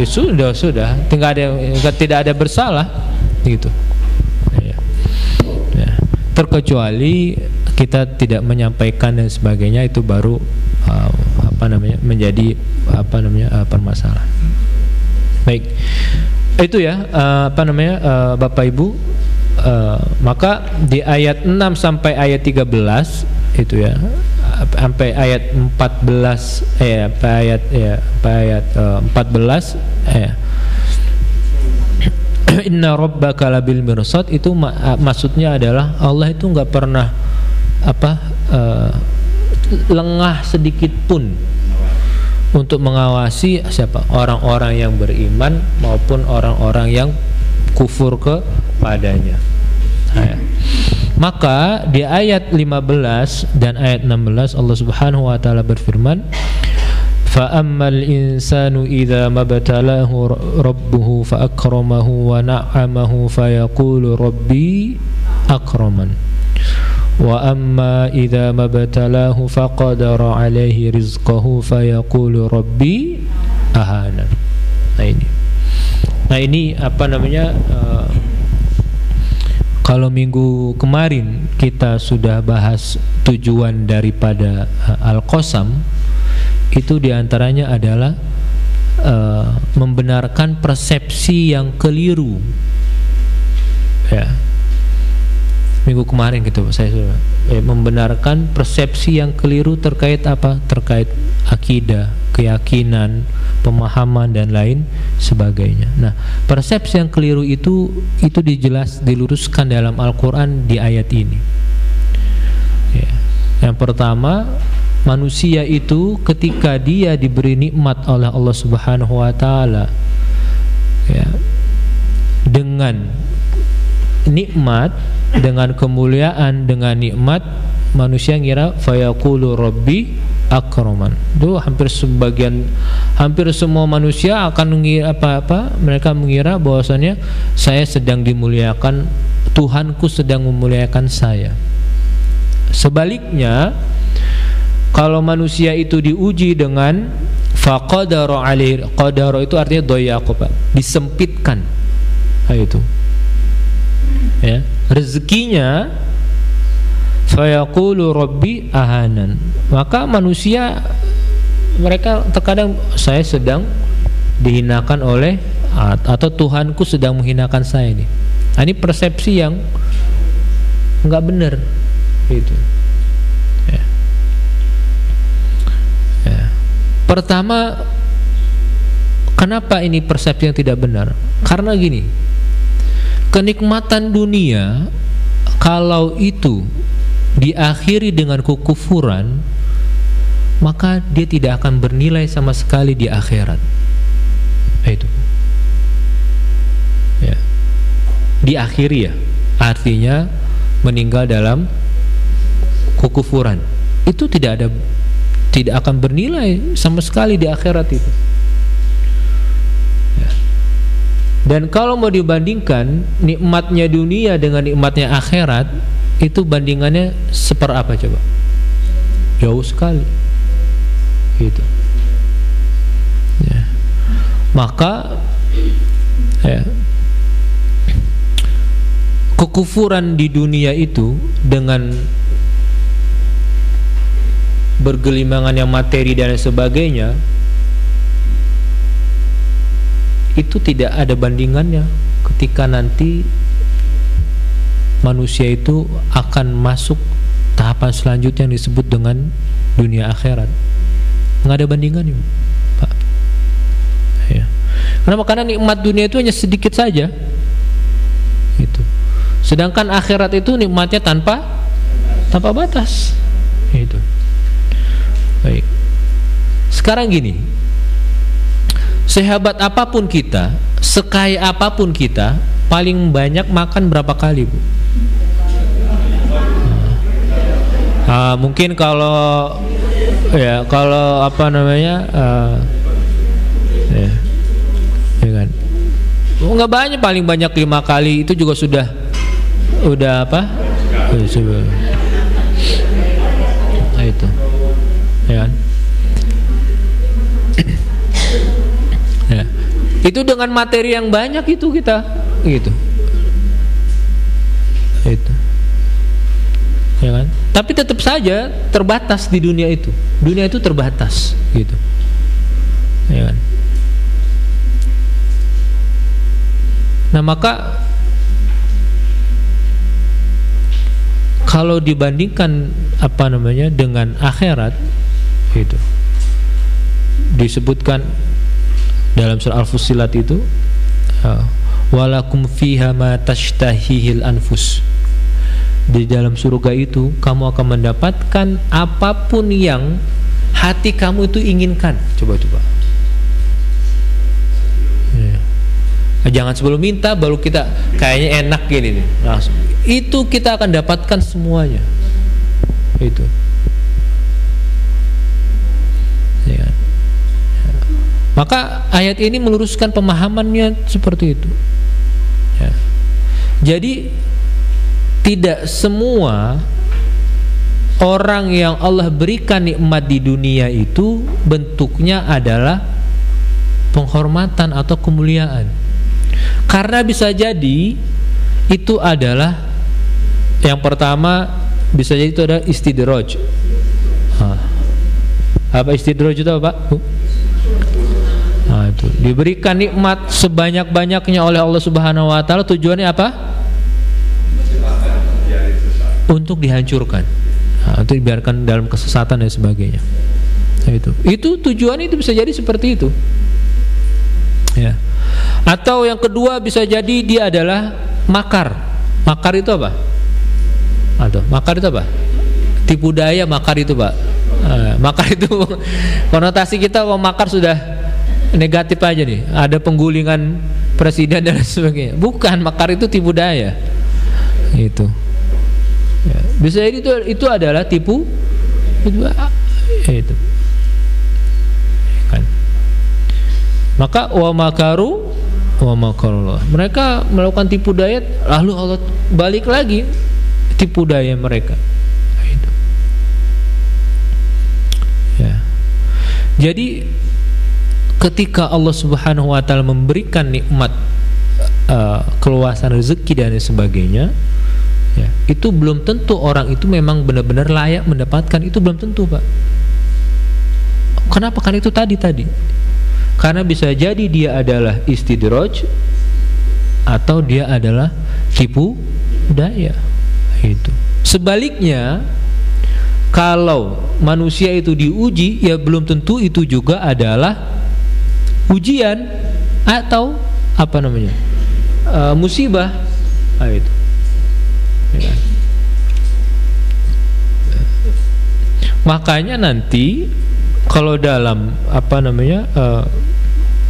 sudah, tidak ada bersalah, gitu. Terkecuali kita tidak menyampaikan dan sebagainya, itu baru menjadi permasalahan. Baik, itu ya Bapak Ibu. Maka di ayat 6 sampai ayat 13 itu ya, sampai ayat 14 14 Inna rabbaka labil mirsad, itu maksudnya adalah Allah itu nggak pernah lengah sedikit pun untuk mengawasi siapa, orang-orang yang beriman maupun orang-orang yang kufur kepadanya. Maka di ayat 15 dan ayat 16 Allah Subhanahu wa taala berfirman, fa ammal insanu idza mabtalahu rabbuhu fa akramahu wa na'amahu fa yaqulu rabbi akraman wa amma idza mabtalahu fa qadara alaihi rizqahu fa yaqulu rabbi ahana. Nah ini kalau minggu kemarin kita sudah bahas tujuan daripada Al-Qasam, itu diantaranya adalah membenarkan persepsi yang keliru. Ya, minggu kemarin gitu saya sudah membenarkan persepsi yang keliru terkait apa? Terkait akidah, keyakinan, pemahaman dan lain sebagainya. Nah, persepsi yang keliru itu diluruskan dalam Al-Quran di ayat ini. Ya. Yang pertama, manusia itu ketika dia diberi nikmat oleh Allah Subhanahu wa taala, ya, dengan nikmat, dengan kemuliaan, dengan nikmat, manusia ngira fayaqulu rabbi akraman. Itu hampir semua manusia akan mengira mereka mengira bahwasanya saya sedang dimuliakan, Tuhanku sedang memuliakan saya. Sebaliknya, kalau manusia itu diuji dengan faqadara alaihi, qadara itu artinya doyaqa, disempitkan. Nah, itu ya, rezekinya fayaqulu rabbi ahanan, maka manusia mereka terkadang saya sedang dihinakan oleh atau Tuhanku sedang menghinakan saya ini. Nah, ini persepsi yang enggak benar itu. Ya. Ya. Pertama, kenapa ini persepsi yang tidak benar? Karena gini, kenikmatan dunia kalau itu diakhiri dengan kekufuran, maka dia tidak akan bernilai sama sekali di akhirat. Itu ya, diakhiri ya, artinya meninggal dalam kekufuran, itu tidak akan bernilai sama sekali di akhirat itu ya. Dan kalau mau dibandingkan nikmatnya dunia dengan nikmatnya akhirat, itu bandingannya seperapa coba? Jauh sekali gitu ya. Maka ya, kekufuran di dunia itu dengan bergelimangannya materi dan sebagainya, itu tidak ada bandingannya ketika nanti manusia itu akan masuk tahapan selanjutnya yang disebut dengan dunia akhirat. Nggak ada bandingannya, Pak. Ya. Kenapa? Karena nikmat dunia itu hanya sedikit saja. Gitu. Sedangkan akhirat itu nikmatnya tanpa batas. Itu. Baik. Sekarang gini, sehebat apapun kita, sekaya apapun kita, paling banyak makan berapa kali, Bu? Mungkin kalau ya kan, nggak banyak, paling banyak 5 kali itu juga sudah apa? Nah, itu, ya kan? Ya. Itu dengan materi yang banyak itu kita, gitu, itu, ya kan? Tapi tetap saja terbatas di dunia itu. Dunia itu terbatas gitu. Ya kan? Nah, maka kalau dibandingkan dengan akhirat itu disebutkan dalam surah Al-Fussilat itu walakum fiha ma tashtahihil anfus. Di dalam surga itu kamu akan mendapatkan apapun yang hati kamu itu inginkan. Coba ya. Jangan sebelum minta baru kita kayaknya enak gini nih, langsung itu kita akan dapatkan semuanya itu ya. Maka ayat ini meluruskan pemahamannya seperti itu ya. Jadi tidak semua orang yang Allah berikan nikmat di dunia itu bentuknya adalah penghormatan atau kemuliaan. Karena bisa jadi itu adalah yang pertama, bisa jadi itu adalah istidraj. Apa istidraj itu apa, Pak? Itu diberikan nikmat sebanyak-banyaknya oleh Allah Subhanahu wa taala, tujuannya apa? Untuk dihancurkan. Untuk dibiarkan dalam kesesatan dan sebagainya. Itu tujuannya itu bisa jadi seperti itu. Ya. Atau yang kedua bisa jadi dia adalah makar. Makar itu apa? Makar itu apa? Tipu daya, makar itu, Pak. Makar itu konotasi kita kalau makar sudah negatif aja nih. Ada penggulingan presiden dan sebagainya. Bukan, makar itu tipu daya. Itu. Ya. Bisa jadi itu adalah tipu itu. Kan. Maka wa makaru wa makarullah. Mereka melakukan tipu daya, lalu Allah balik lagi tipu daya mereka. Itu. Ya. Jadi ketika Allah Subhanahu wa taala memberikan nikmat keluasan rezeki dan sebagainya, ya, itu belum tentu orang itu memang benar-benar layak mendapatkan itu, belum tentu, Pak. Kenapa? Kan itu tadi. Karena bisa jadi dia adalah istidraj atau dia adalah tipu daya. Itu. Sebaliknya, kalau manusia itu diuji, ya belum tentu itu juga adalah ujian atau musibah. Itu. Ya. Makanya nanti kalau dalam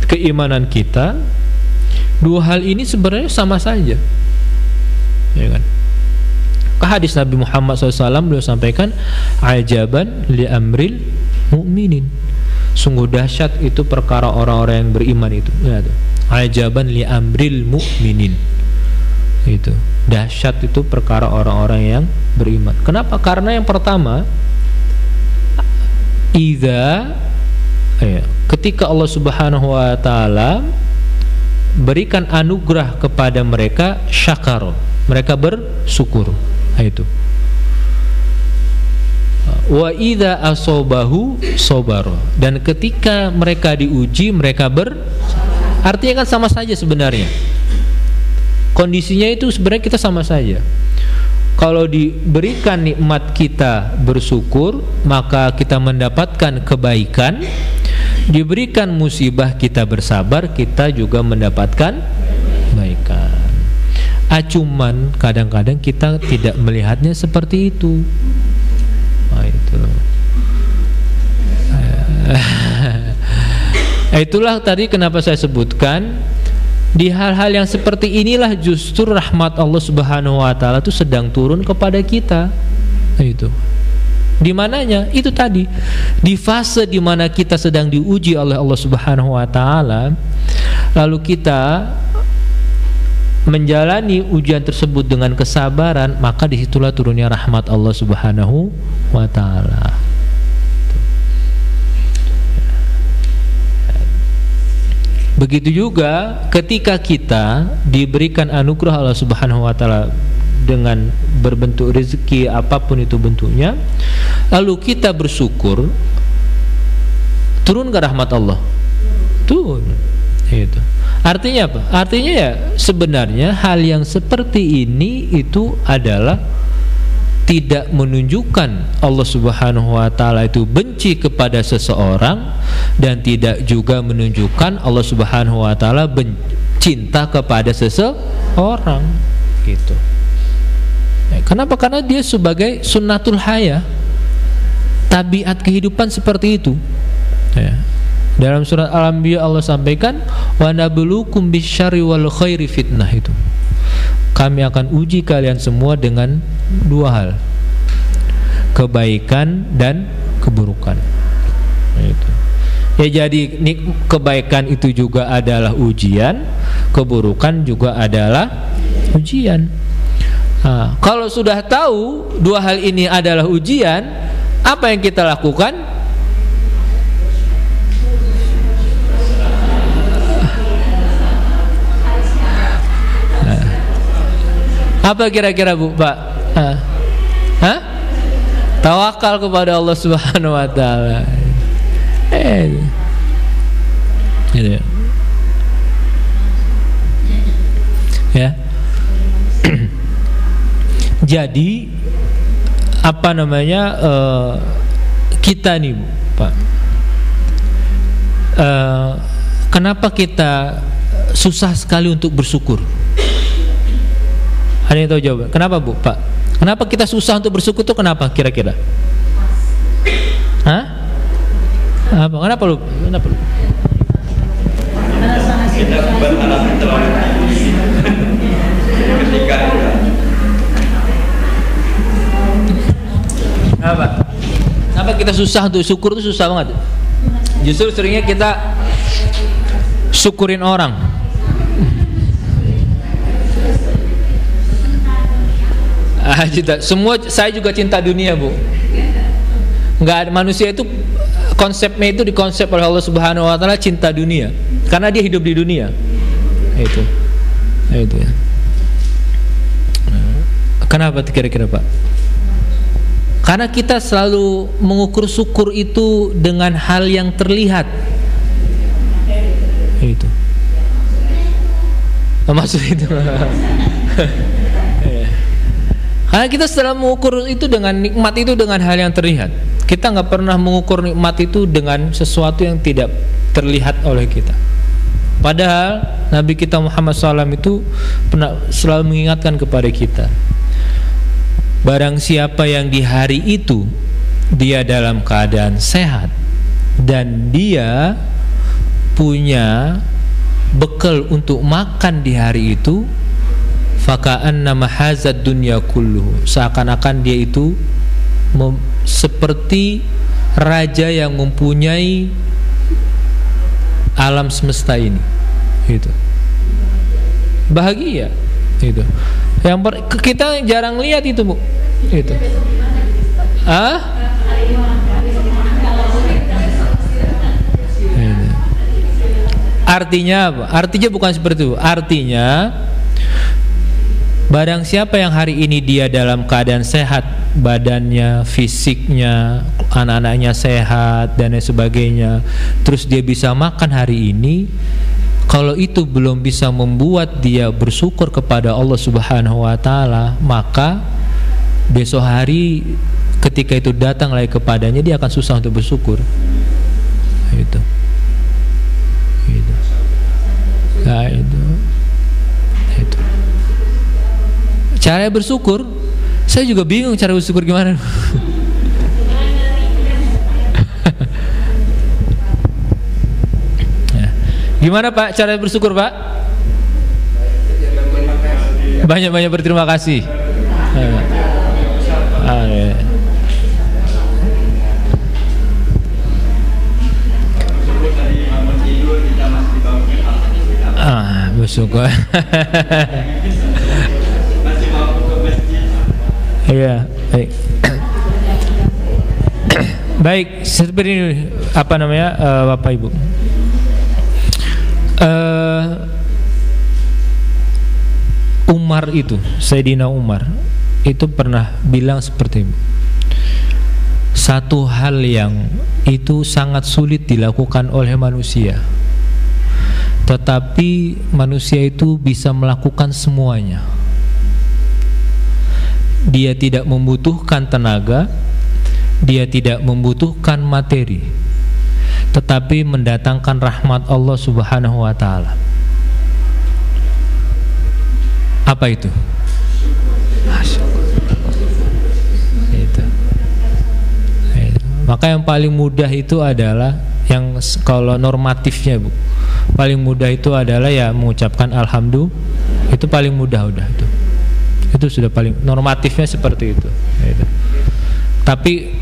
keimanan kita, dua hal ini sebenarnya sama saja, ya kan? Hadis Nabi Muhammad SAW beliau sampaikan, ajaban li amril mu'minin. Sungguh dahsyat itu perkara orang-orang yang beriman itu. Ya, ajaban li amril mu'minin. Itu dahsyat itu perkara orang-orang yang beriman. Kenapa? Karena yang pertama, ketika Allah Subhanahu wa taala berikan anugerah kepada mereka, syakar, mereka bersyukur. Itu. Wa idza asobahu sobar. Dan ketika mereka diuji, mereka artinya kan sama saja sebenarnya. Kondisinya itu sebenarnya kita sama saja. Kalau diberikan nikmat kita bersyukur, maka kita mendapatkan kebaikan. Diberikan musibah kita bersabar, kita juga mendapatkan kebaikan. Cuman kadang-kadang kita tidak melihatnya seperti itu. Itu. Itulah tadi kenapa saya sebutkan, di hal-hal yang seperti inilah justru rahmat Allah Subhanahu wa taala itu sedang turun kepada kita. Itu. Di mananya? Itu tadi. Di fase di mana kita sedang diuji oleh Allah Subhanahu wa taala, lalu kita menjalani ujian tersebut dengan kesabaran, maka disitulah turunnya rahmat Allah Subhanahu wa taala. Begitu juga ketika kita diberikan anugerah Allah Subhanahu wa taala dengan berbentuk rezeki apapun itu bentuknya, lalu kita bersyukur, turun ke rahmat Allah? Turun. Itu artinya apa? Artinya ya sebenarnya hal yang seperti ini itu adalah tidak menunjukkan Allah Subhanahu wa taala itu benci kepada seseorang, dan tidak juga menunjukkan Allah Subhanahu wa taala cinta kepada seseorang gitu. Kenapa? Karena dia sebagai sunnatul haya, tabiat kehidupan seperti itu. Dalam surat Al-Anbiya Allah sampaikan, wa nabluukum bisyarri wal khairi fitnah, itu kami akan uji kalian semua dengan dua hal, kebaikan dan keburukan. Itu. Ya, jadi kebaikan itu juga adalah ujian, keburukan juga adalah ujian. Nah, kalau sudah tahu dua hal ini adalah ujian, apa yang kita lakukan? Apa kira-kira Bu, Pak? Tawakal kepada Allah Subhanahu wa taala. Gitu. Ya. Jadi apa namanya, kita nih Bu, Pak, kenapa kita susah sekali untuk bersyukur? Ada yang tahu jawaban? Kenapa Bu, Pak? Kenapa kita susah untuk bersyukur itu kenapa kira-kira? Apa? Kenapa lu? Kenapa lu? Kita berharap terlalu tinggi. Ketika Kenapa kita susah untuk syukur? Itu susah banget. Justru seringnya kita syukurin orang. Saya juga cinta dunia Bu. Nggak ada manusia itu, konsepnya itu dikonsep oleh Allah Subhanahu wa taala cinta dunia, karena dia hidup di dunia. Itu ya. Kenapa kira-kira Pak? Karena kita selalu mengukur syukur itu dengan hal yang terlihat. Itu. Maksud itu. Karena kita selalu mengukur itu dengan nikmat itu dengan hal yang terlihat. Kita nggak pernah mengukur nikmat itu dengan sesuatu yang tidak terlihat oleh kita. Padahal Nabi kita Muhammad SAW itu pernah selalu mengingatkan kepada kita, barang siapa yang di hari itu dia dalam keadaan sehat dan dia punya bekal untuk makan di hari itu, faka'annama hazad dunya kulluhu, seakan-akan dia itu seperti raja yang mempunyai alam semesta ini. Itu bahagia. Itu yang kita jarang lihat itu Bu. Itu artinya apa? Artinya bukan seperti itu. Artinya barang siapa yang hari ini dia dalam keadaan sehat, badannya, fisiknya, anak-anaknya sehat dan lain sebagainya, terus dia bisa makan hari ini, kalau itu belum bisa membuat dia bersyukur kepada Allah Subhanahu wa taala, maka besok hari ketika itu datang lagi kepadanya, dia akan susah untuk bersyukur. Itu. Nah, itu. Cara bersyukur, saya juga bingung cara bersyukur gimana. Gimana Pak cara bersyukur Pak? Banyak-banyak berterima kasih. Bersyukur. Iya, baik. Baik, seperti ini apa namanya Bapak Ibu. Umar itu, Sayyidina Umar itu pernah bilang seperti itu. Satu hal yang itu sangat sulit dilakukan oleh manusia, tetapi manusia itu bisa melakukan semuanya. Dia tidak membutuhkan tenaga, dia tidak membutuhkan materi, tetapi mendatangkan rahmat Allah Subhanahu wa ta'ala. Apa itu? Itu. Maka yang paling mudah itu adalah yang kalau normatifnya, Bu, paling mudah itu adalah ya mengucapkan alhamdulillah. Itu paling mudah, udah itu sudah paling normatifnya seperti itu. Tapi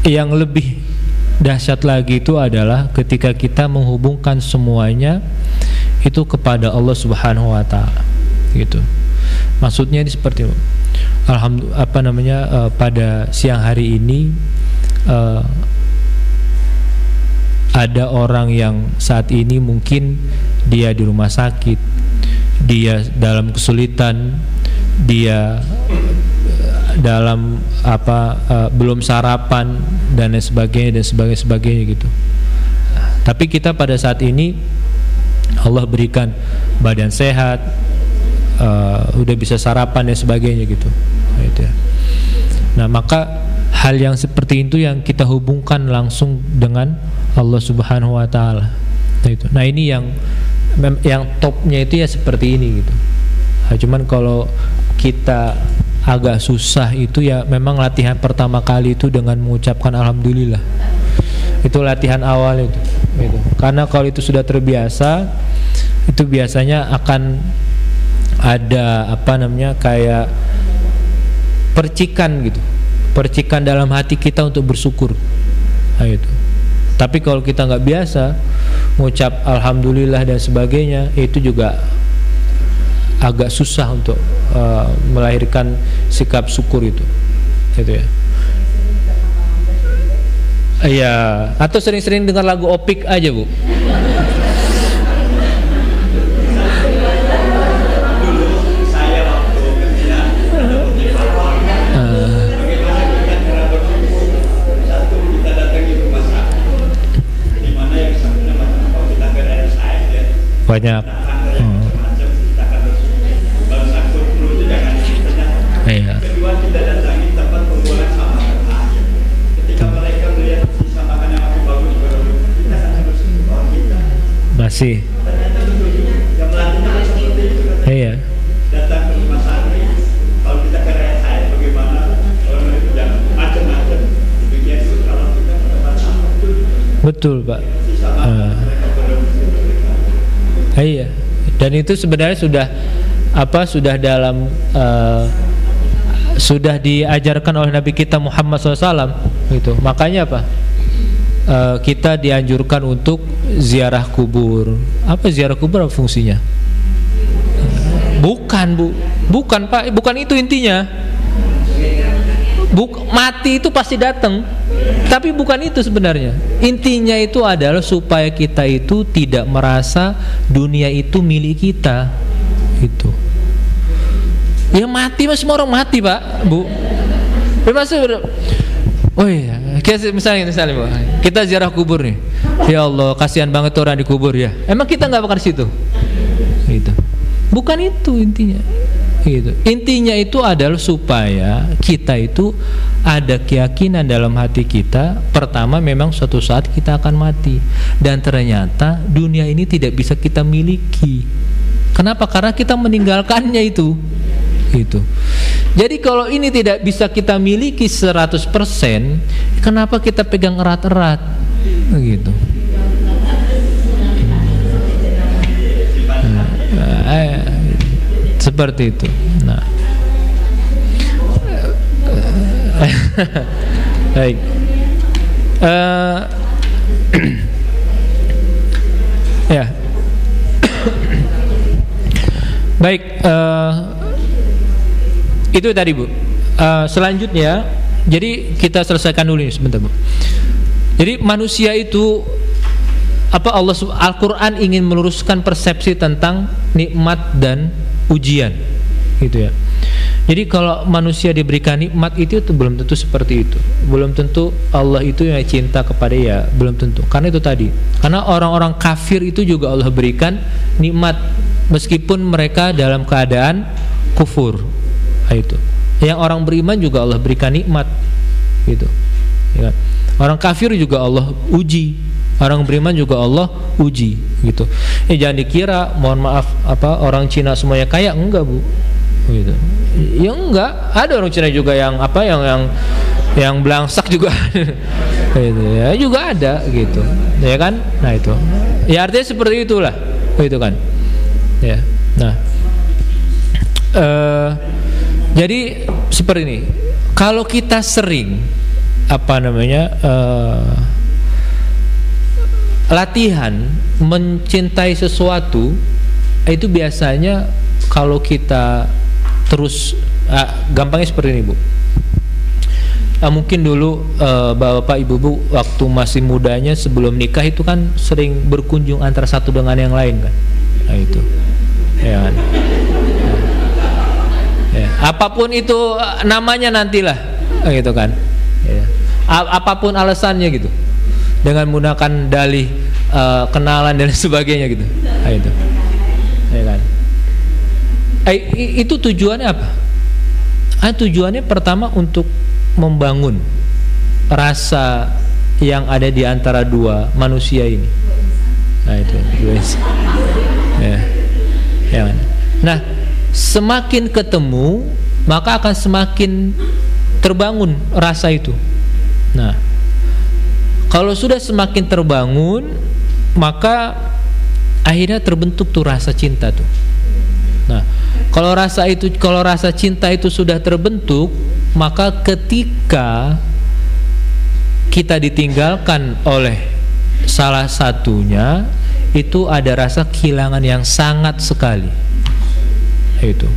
yang lebih dahsyat lagi itu adalah ketika kita menghubungkan semuanya itu kepada Allah Subhanahu wa ta'ala, gitu. Maksudnya ini seperti alhamdulillah, pada siang hari ini ada orang yang saat ini mungkin dia di rumah sakit, dia dalam kesulitan, dia dalam belum sarapan dan sebagainya gitu. Tapi kita pada saat ini Allah berikan badan sehat, udah bisa sarapan dan sebagainya gitu. Nah, maka hal yang seperti itu yang kita hubungkan langsung dengan Allah Subhanahu wa ta'ala. Nah, ini yang topnya itu ya seperti ini gitu. Nah, cuman kalau kita agak susah itu ya memang latihan pertama kali itu dengan mengucapkan alhamdulillah. Itu latihan awal itu gitu. Karena kalau itu sudah terbiasa, itu biasanya akan ada kayak percikan gitu, percikan dalam hati kita untuk bersyukur. Nah, itu. Tapi kalau kita nggak biasa mengucap alhamdulillah dan sebagainya, itu juga agak susah untuk melahirkan sikap syukur itu ya. Iya, atau sering-sering dengar lagu Opik aja, Bu. Banyak. Iya. Kedua, kita datangi tempat pembuangan sampah terakhir. Ketika mereka melihat sisa makanan yang masih bagus, kita akan bersyukur kita. Masih. Ternyata betul juga. Yang melatihnya seperti itu. Iya. Datang ke rumah santri, kalau kita ke RSID bagaimana? Kalau mereka jangan macam-macam. Demikian itu kalau kita ke tempat sampah itu. Betul, Pak. Sisa makanan mereka bersyukur. Iya. Dan itu sebenarnya sudah dalam sudah diajarkan oleh Nabi kita Muhammad SAW gitu. Makanya kita dianjurkan untuk ziarah kubur. Apa ziarah kubur, apa fungsinya? Bukan, Bu. Bukan, Pak. Bukan itu intinya. Mati itu pasti datang. Tapi bukan itu sebenarnya. Intinya itu adalah supaya kita itu tidak merasa dunia itu milik kita. Itu. Ya mati, semua orang mati, Pak, Bu. Oh iya, misalnya Bu, kita ziarah kubur nih. Ya Allah, kasihan banget orang di kubur ya. Emang kita nggak bakal di situ? Gitu. Bukan itu intinya. Gitu. Intinya itu adalah supaya kita itu ada keyakinan dalam hati kita. Pertama, memang suatu saat kita akan mati, dan ternyata dunia ini tidak bisa kita miliki. Kenapa? Karena kita meninggalkannya itu. Gitu. Jadi kalau ini tidak bisa kita miliki 100%, kenapa kita pegang erat-erat? Gitu. Seperti itu. Nah. Baik. Ya. Baik. Itu tadi, Bu. Selanjutnya, jadi kita selesaikan dulu ini sebentar, Bu. Jadi manusia itu Al-Quran ingin meluruskan persepsi tentang nikmat dan ujian. gitu ya. Jadi kalau manusia diberikan nikmat itu belum tentu seperti itu. Belum tentu Allah itu yang cinta kepada ya, belum tentu. Karena itu tadi. Karena orang-orang kafir itu juga Allah berikan nikmat meskipun mereka dalam keadaan kufur. Nah, itu. Yang orang beriman juga Allah berikan nikmat. Gitu. Ya kan? Orang kafir juga Allah uji. Orang beriman juga Allah uji gitu. Jangan dikira mohon maaf orang Cina semuanya kaya, enggak Bu. Gitu. Ya enggak, ada orang Cina juga yang yang belangsak juga. Gitu ya, juga ada gitu. Ya kan? Nah itu. Ya artinya seperti itulah. Gitu kan. Ya. Nah. Jadi seperti ini. Kalau kita sering latihan mencintai sesuatu, itu biasanya kalau kita terus gampangnya seperti ini Bu. Mungkin dulu bapak ibu waktu masih mudanya sebelum nikah itu kan sering berkunjung antara satu dengan yang lain kan. Nah itu ya kan. Ya. Apapun itu namanya nantilah gitu kan ya. Apapun alasannya gitu, dengan menggunakan dalih kenalan dan sebagainya gitu. Nah itu ya kan. Itu tujuannya apa? Tujuannya pertama untuk membangun rasa yang ada di antara dua manusia ini. Nah itu ya. Ya kan? Nah semakin ketemu maka akan semakin terbangun rasa itu. Nah kalau sudah semakin terbangun maka akhirnya terbentuk tuh rasa cinta tuh. Nah kalau rasa cinta itu sudah terbentuk, maka ketika kita ditinggalkan oleh salah satunya itu ada rasa kehilangan yang sangat sekali. Itu.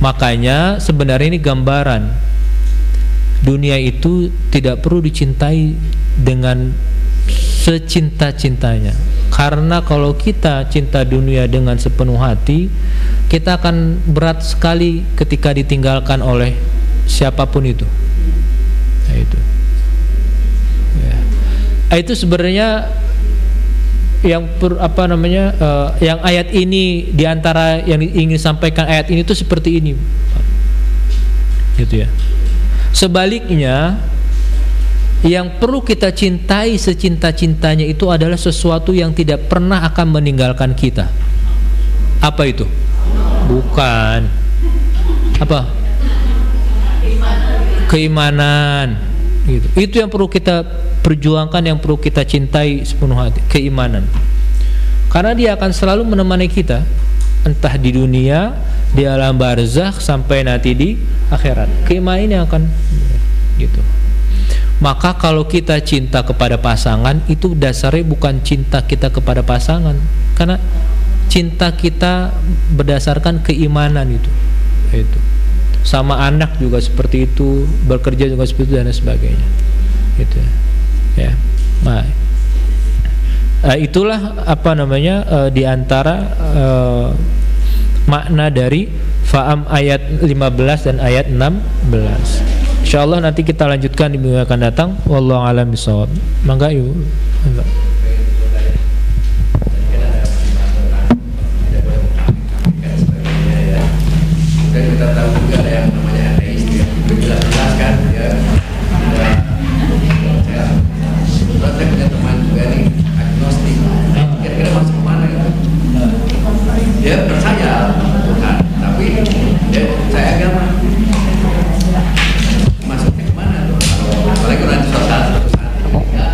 Makanya sebenarnya ini gambaran dunia itu tidak perlu dicintai dengan secinta-cintanya. Karena kalau kita cinta dunia dengan sepenuh hati, kita akan berat sekali ketika ditinggalkan oleh siapapun itu. Nah, itu. Ya. Itu sebenarnya yang yang ayat ini diantara yang ingin disampaikan ayat ini itu seperti ini, gitu ya. Sebaliknya, yang perlu kita cintai secinta-cintanya itu adalah sesuatu yang tidak pernah akan meninggalkan kita. Apa itu? Bukan. Apa? Keimanan. Gitu. Itu yang perlu kita perjuangkan, yang perlu kita cintai sepenuh hati, keimanan. Karena dia akan selalu menemani kita, entah di dunia, di alam barzakh sampai nanti di akhirat. Keimanan ini akan gitu. Maka kalau kita cinta kepada pasangan, itu dasarnya bukan cinta kita kepada pasangan, karena cinta kita berdasarkan keimanan itu. Itu. Sama anak juga seperti itu, bekerja juga seperti itu dan sebagainya. Gitu. Ya. Nah, itulah di antara makna dari fa'am ayat 15 dan ayat 16. Insyaallah nanti kita lanjutkan di minggu akan datang. Wallahu a'lam bishawab. Mangga yuk. Mangga. Kita tahu juga ada yang namanya ateis, jelas-jelas kan ya. Saya punya teman juga nih agnostik. Kira-kira masuk kemana gitu? Dia percaya Tuhan, tapi dia percaya agama. Masuknya kemana tuh? Apalagi orang suatu saat ya.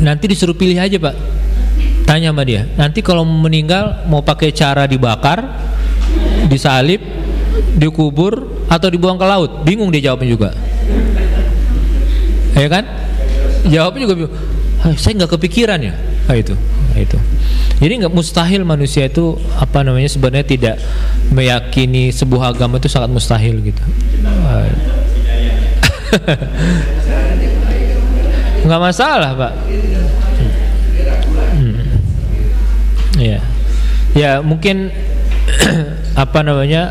Nanti disuruh pilih aja Pak. Tanya sama dia. Nanti kalau meninggal mau pakai cara dibakar, disalib, dikubur atau dibuang ke laut? Bingung dia jawabnya juga. Ya kan? Jawabnya juga bingung. Saya nggak kepikiran ya. Nah, itu. Jadi nggak mustahil manusia itu sebenarnya tidak meyakini sebuah agama itu sangat mustahil gitu. Nggak masalah Pak. Ya, ya mungkin apa namanya?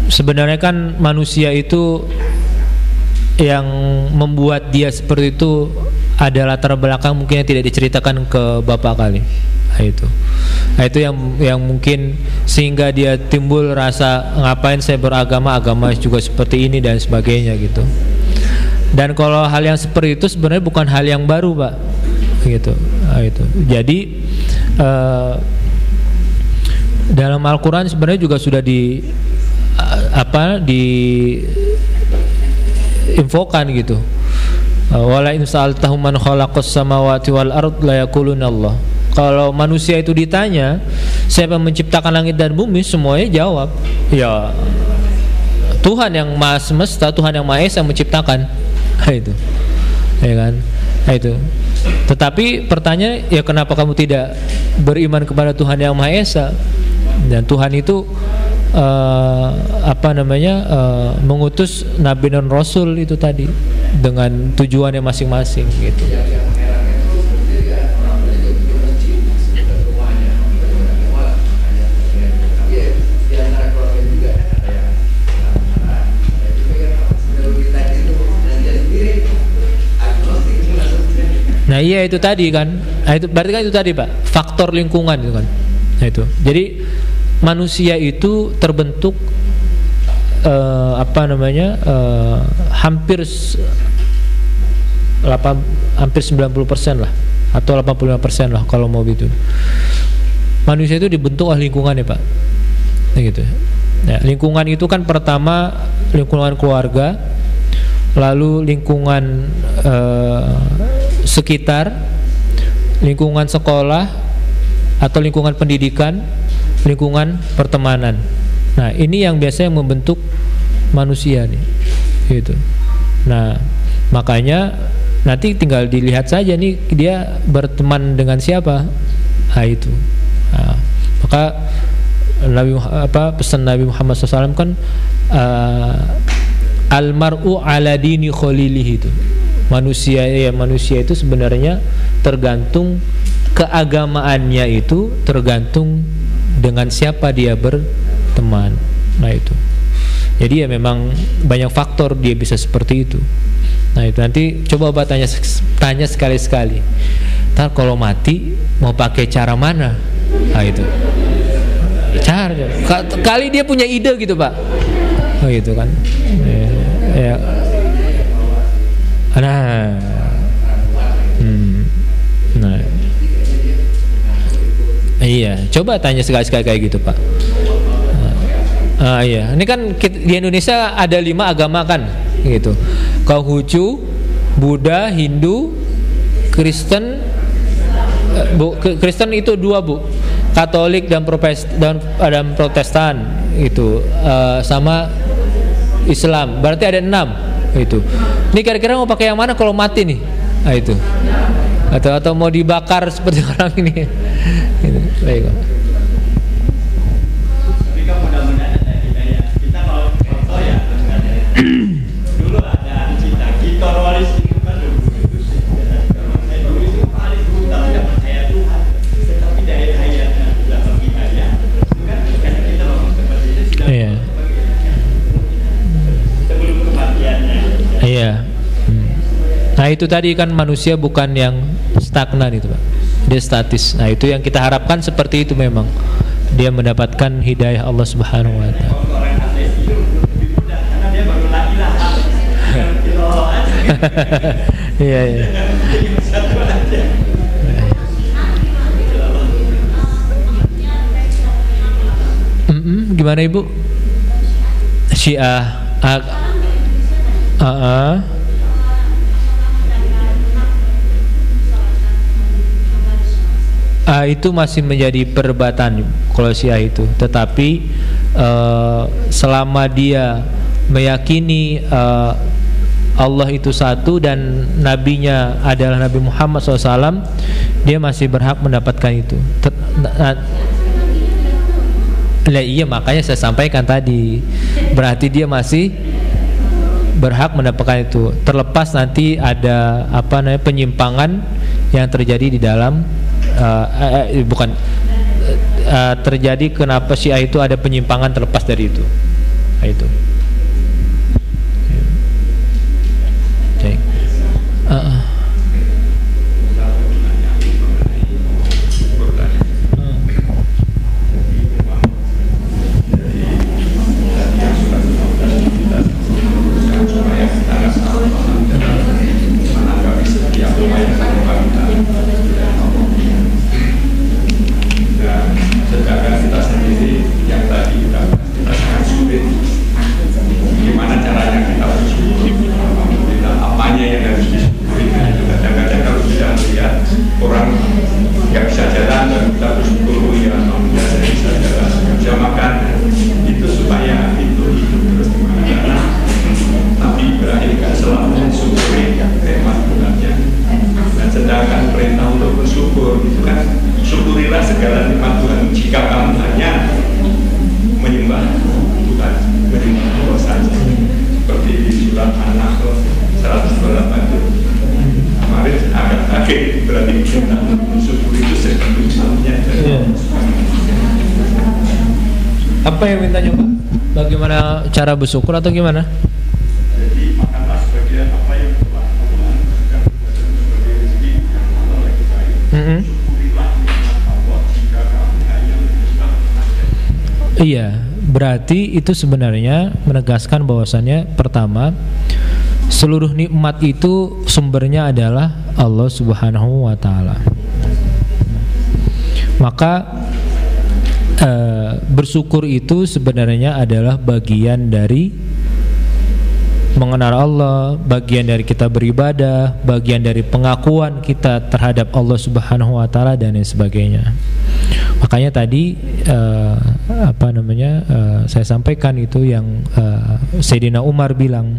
Sebenarnya kan manusia itu yang membuat dia seperti itu ada latar belakang mungkin yang tidak diceritakan ke bapak kali. Nah itu yang mungkin sehingga dia timbul rasa ngapain saya beragama, agama juga seperti ini dan sebagainya gitu. Dan kalau hal yang seperti itu sebenarnya bukan hal yang baru, Pak, gitu. Nah, itu. Jadi dalam Al-Quran sebenarnya juga sudah infokan gitu. Wala in sa'altahum man khalaqas samawati wal ard la yaquluna Allah. Kalau manusia itu ditanya siapa yang menciptakan langit dan bumi, semuanya jawab ya Tuhan yang Maha Semesta, Tuhan yang Maha Esa yang menciptakan. Itu, ya kan? Itu. Tetapi pertanyaan, ya kenapa kamu tidak beriman kepada Tuhan yang Maha Esa? Dan Tuhan itu mengutus Nabi dan Rasul itu tadi dengan tujuannya masing-masing gitu. Nah iya itu tadi kan, nah, itu berarti kan itu tadi Pak, faktor lingkungan itu kan. Nah itu, jadi manusia itu terbentuk hampir 90% lah atau 85% lah kalau mau gitu. Manusia itu dibentuk oleh lingkungan ya Pak, nah, gitu. Nah, lingkungan itu kan pertama lingkungan keluarga, lalu lingkungan sekitar, lingkungan sekolah atau lingkungan pendidikan, lingkungan pertemanan. Nah ini yang biasanya membentuk manusia nih, gitu. Nah makanya nanti tinggal dilihat saja nih dia berteman dengan siapa. Nah itu. Nah, maka pesan Nabi Muhammad SAW kan almar'u ala dini khalilihi itu. Manusia itu sebenarnya tergantung keagamaannya itu tergantung dengan siapa dia berteman. Nah itu. Jadi ya memang banyak faktor dia bisa seperti itu. Nah itu nanti coba Bapak tanya sekali-sekali. Ntar kalau mati mau pakai cara mana? Nah itu. Cara. Kali dia punya ide gitu Pak. Oh gitu kan. Ya. Nah. Nah. Iya, coba tanya sekali-sekali kayak gitu Pak. Iya, ini kan di Indonesia ada 5 agama kan, gitu. Konghucu, Buddha, Hindu, Kristen. Kristen itu 2 Bu, Katolik dan Protestan itu, sama Islam. Berarti ada 6 itu. Ini kira-kira mau pakai yang mana kalau mati nih? Nah itu. Atau mau dibakar seperti orang ini. Gitu. Baik. Tapi kan mudah-mudahan ada hidayah. Kita kalau contoh ya dulu ada cita Kitoralis itu kan dulu itu dulu itu paling brutal tidak percaya Tuhan, tetapi dari ayatnya sudah bagi hidayah itu kan karena kita ngomong seperti itu sudah sebelum kematiannya. Iya. Nah itu tadi kan manusia bukan yang stagnan itu Pak, dia statis. Nah itu yang kita harapkan seperti itu, memang dia mendapatkan hidayah Allah Subhanahu Wa Taala. Orang ateis itu lebih mudah karena dia baru la ilaha illallah aja. Iya iya. Jadi satu aja. Gimana Ibu? Syiah. Itu masih menjadi perdebatan kalau Syiah itu. Tetapi selama dia meyakini Allah itu satu dan nabinya adalah Nabi Muhammad SAW, dia masih berhak mendapatkan itu. Iya, makanya saya sampaikan tadi, berarti dia masih berhak mendapatkan itu, terlepas nanti ada penyimpangan yang terjadi di dalam bukan terjadi kenapa Syiah itu ada penyimpangan terlepas dari itu. Nah, itu. Okay. Sedangkan kita sendiri yang tadi kita sangat sulit. Gimana caranya kita bersyukur? Alhamdulillah, apanya yang harus disyukuri? Kadang-kadang kalau kita melihat orang nggak bisa jalan dan kita bersyukur, oh ya alhamdulillah saya bisa jalan, saya bisa makan, itu supaya itu terus gimana? Tapi Ibrahim kan selalu mensyukuri nikmat Tuhannya. Dan sedangkan perintah untuk bersyukur itu kan syukurilah segala nikmat Tuhan jika kamu hanya menyembah Tuhan, menyembah Allah saja. Seperti di surat An-Nahl 128 itu. Kemarin agak kaget berarti kita bersyukur itu sepenuhnya. Apa yang mintanya Pak? Bagaimana cara bersyukur atau gimana? Jadi makanlah sebagian apa yang telah Allah berikan sebagai rezeki yang Allah lagi baik. Syukurilah nikmat Allah jika kamu hanya menyembah saja. Iya, berarti itu sebenarnya menegaskan bahwasannya pertama, seluruh nikmat itu sumbernya adalah Allah Subhanahu wa taala. Maka bersyukur itu sebenarnya adalah bagian dari mengenal Allah, bagian dari kita beribadah, bagian dari pengakuan kita terhadap Allah Subhanahu wa taala dan lain sebagainya. Makanya tadi saya sampaikan itu yang Sayyidina Umar bilang,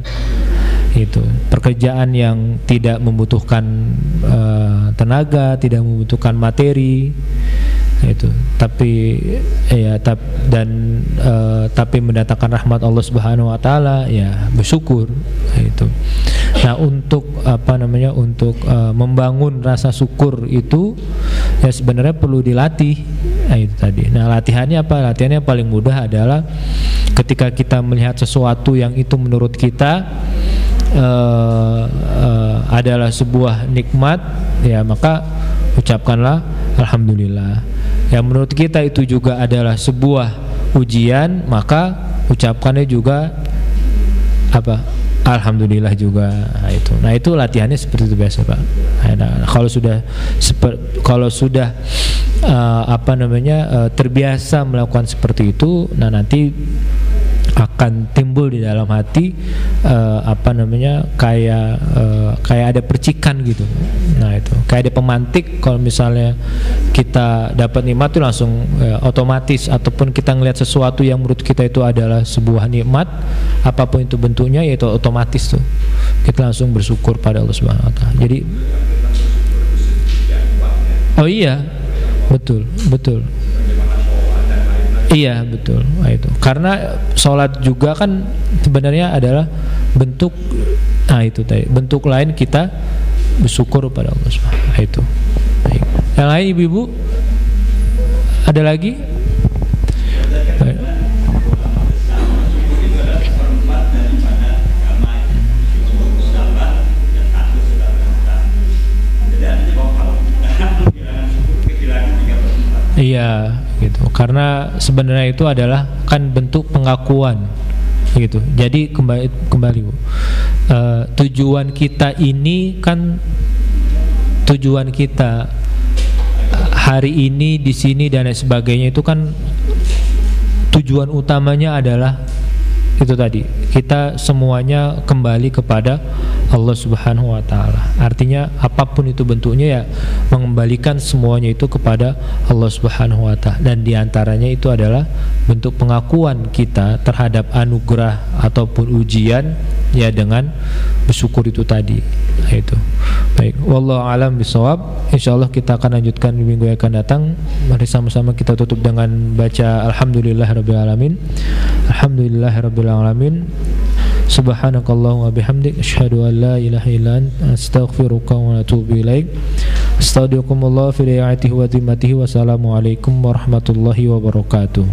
itu pekerjaan yang tidak membutuhkan tenaga, tidak membutuhkan materi, itu tapi tapi mendatangkan rahmat Allah Subhanahu wa taala, ya bersyukur itu. Nah, untuk membangun rasa syukur itu ya sebenarnya perlu dilatih. Nah, itu tadi. Nah, latihannya apa? Latihannya paling mudah adalah ketika kita melihat sesuatu yang itu menurut kita adalah sebuah nikmat, ya maka ucapkanlah alhamdulillah. Yang menurut kita itu juga adalah sebuah ujian, maka ucapkannya juga apa? Alhamdulillah juga. Nah itu latihannya seperti itu biasa Pak. Nah, kalau sudah terbiasa melakukan seperti itu, nah nanti akan timbul di dalam hati kayak ada percikan gitu. Nah itu kayak ada pemantik. Kalau misalnya kita dapat nikmat itu langsung otomatis, ataupun kita ngelihat sesuatu yang menurut kita itu adalah sebuah nikmat, apapun itu bentuknya, yaitu otomatis tuh kita langsung bersyukur pada Allah Subhanahu wa taala. Jadi oh iya, betul. Iya betul, nah, itu karena sholat juga kan sebenarnya adalah bentuk, nah itu tadi bentuk lain kita bersyukur pada Allah Subhanahu. Nah, itu. Baik. Yang lain ibu-ibu ada lagi? Baik. Iya gitu, karena sebenarnya itu adalah kan bentuk pengakuan gitu. Jadi kembali Bu, tujuan kita ini kan, tujuan kita hari ini di sini dan lain sebagainya itu kan tujuan utamanya adalah itu tadi, kita semuanya kembali kepada Allah Subhanahu wa taala. Artinya apapun itu bentuknya ya mengembalikan semuanya itu kepada Allah Subhanahu wa taala, dan diantaranya itu adalah bentuk pengakuan kita terhadap anugerah ataupun ujian ya dengan bersyukur itu tadi. Nah, itu. Baik, wallahu alam bisawab. Insyaallah kita akan lanjutkan di minggu yang akan datang. Mari sama-sama kita tutup dengan baca alhamdulillahirabbil alamin. Alhamdulillahirabbil alamin. Subhanakallahumma bihamdik asyhadu an la ilaha illa anta astaghfiruka wa atubu ilaik. Astaudiukumullah fi riayatihi wa dhimatihi. Wassalamualaikum warahmatullahi wabarakatuh.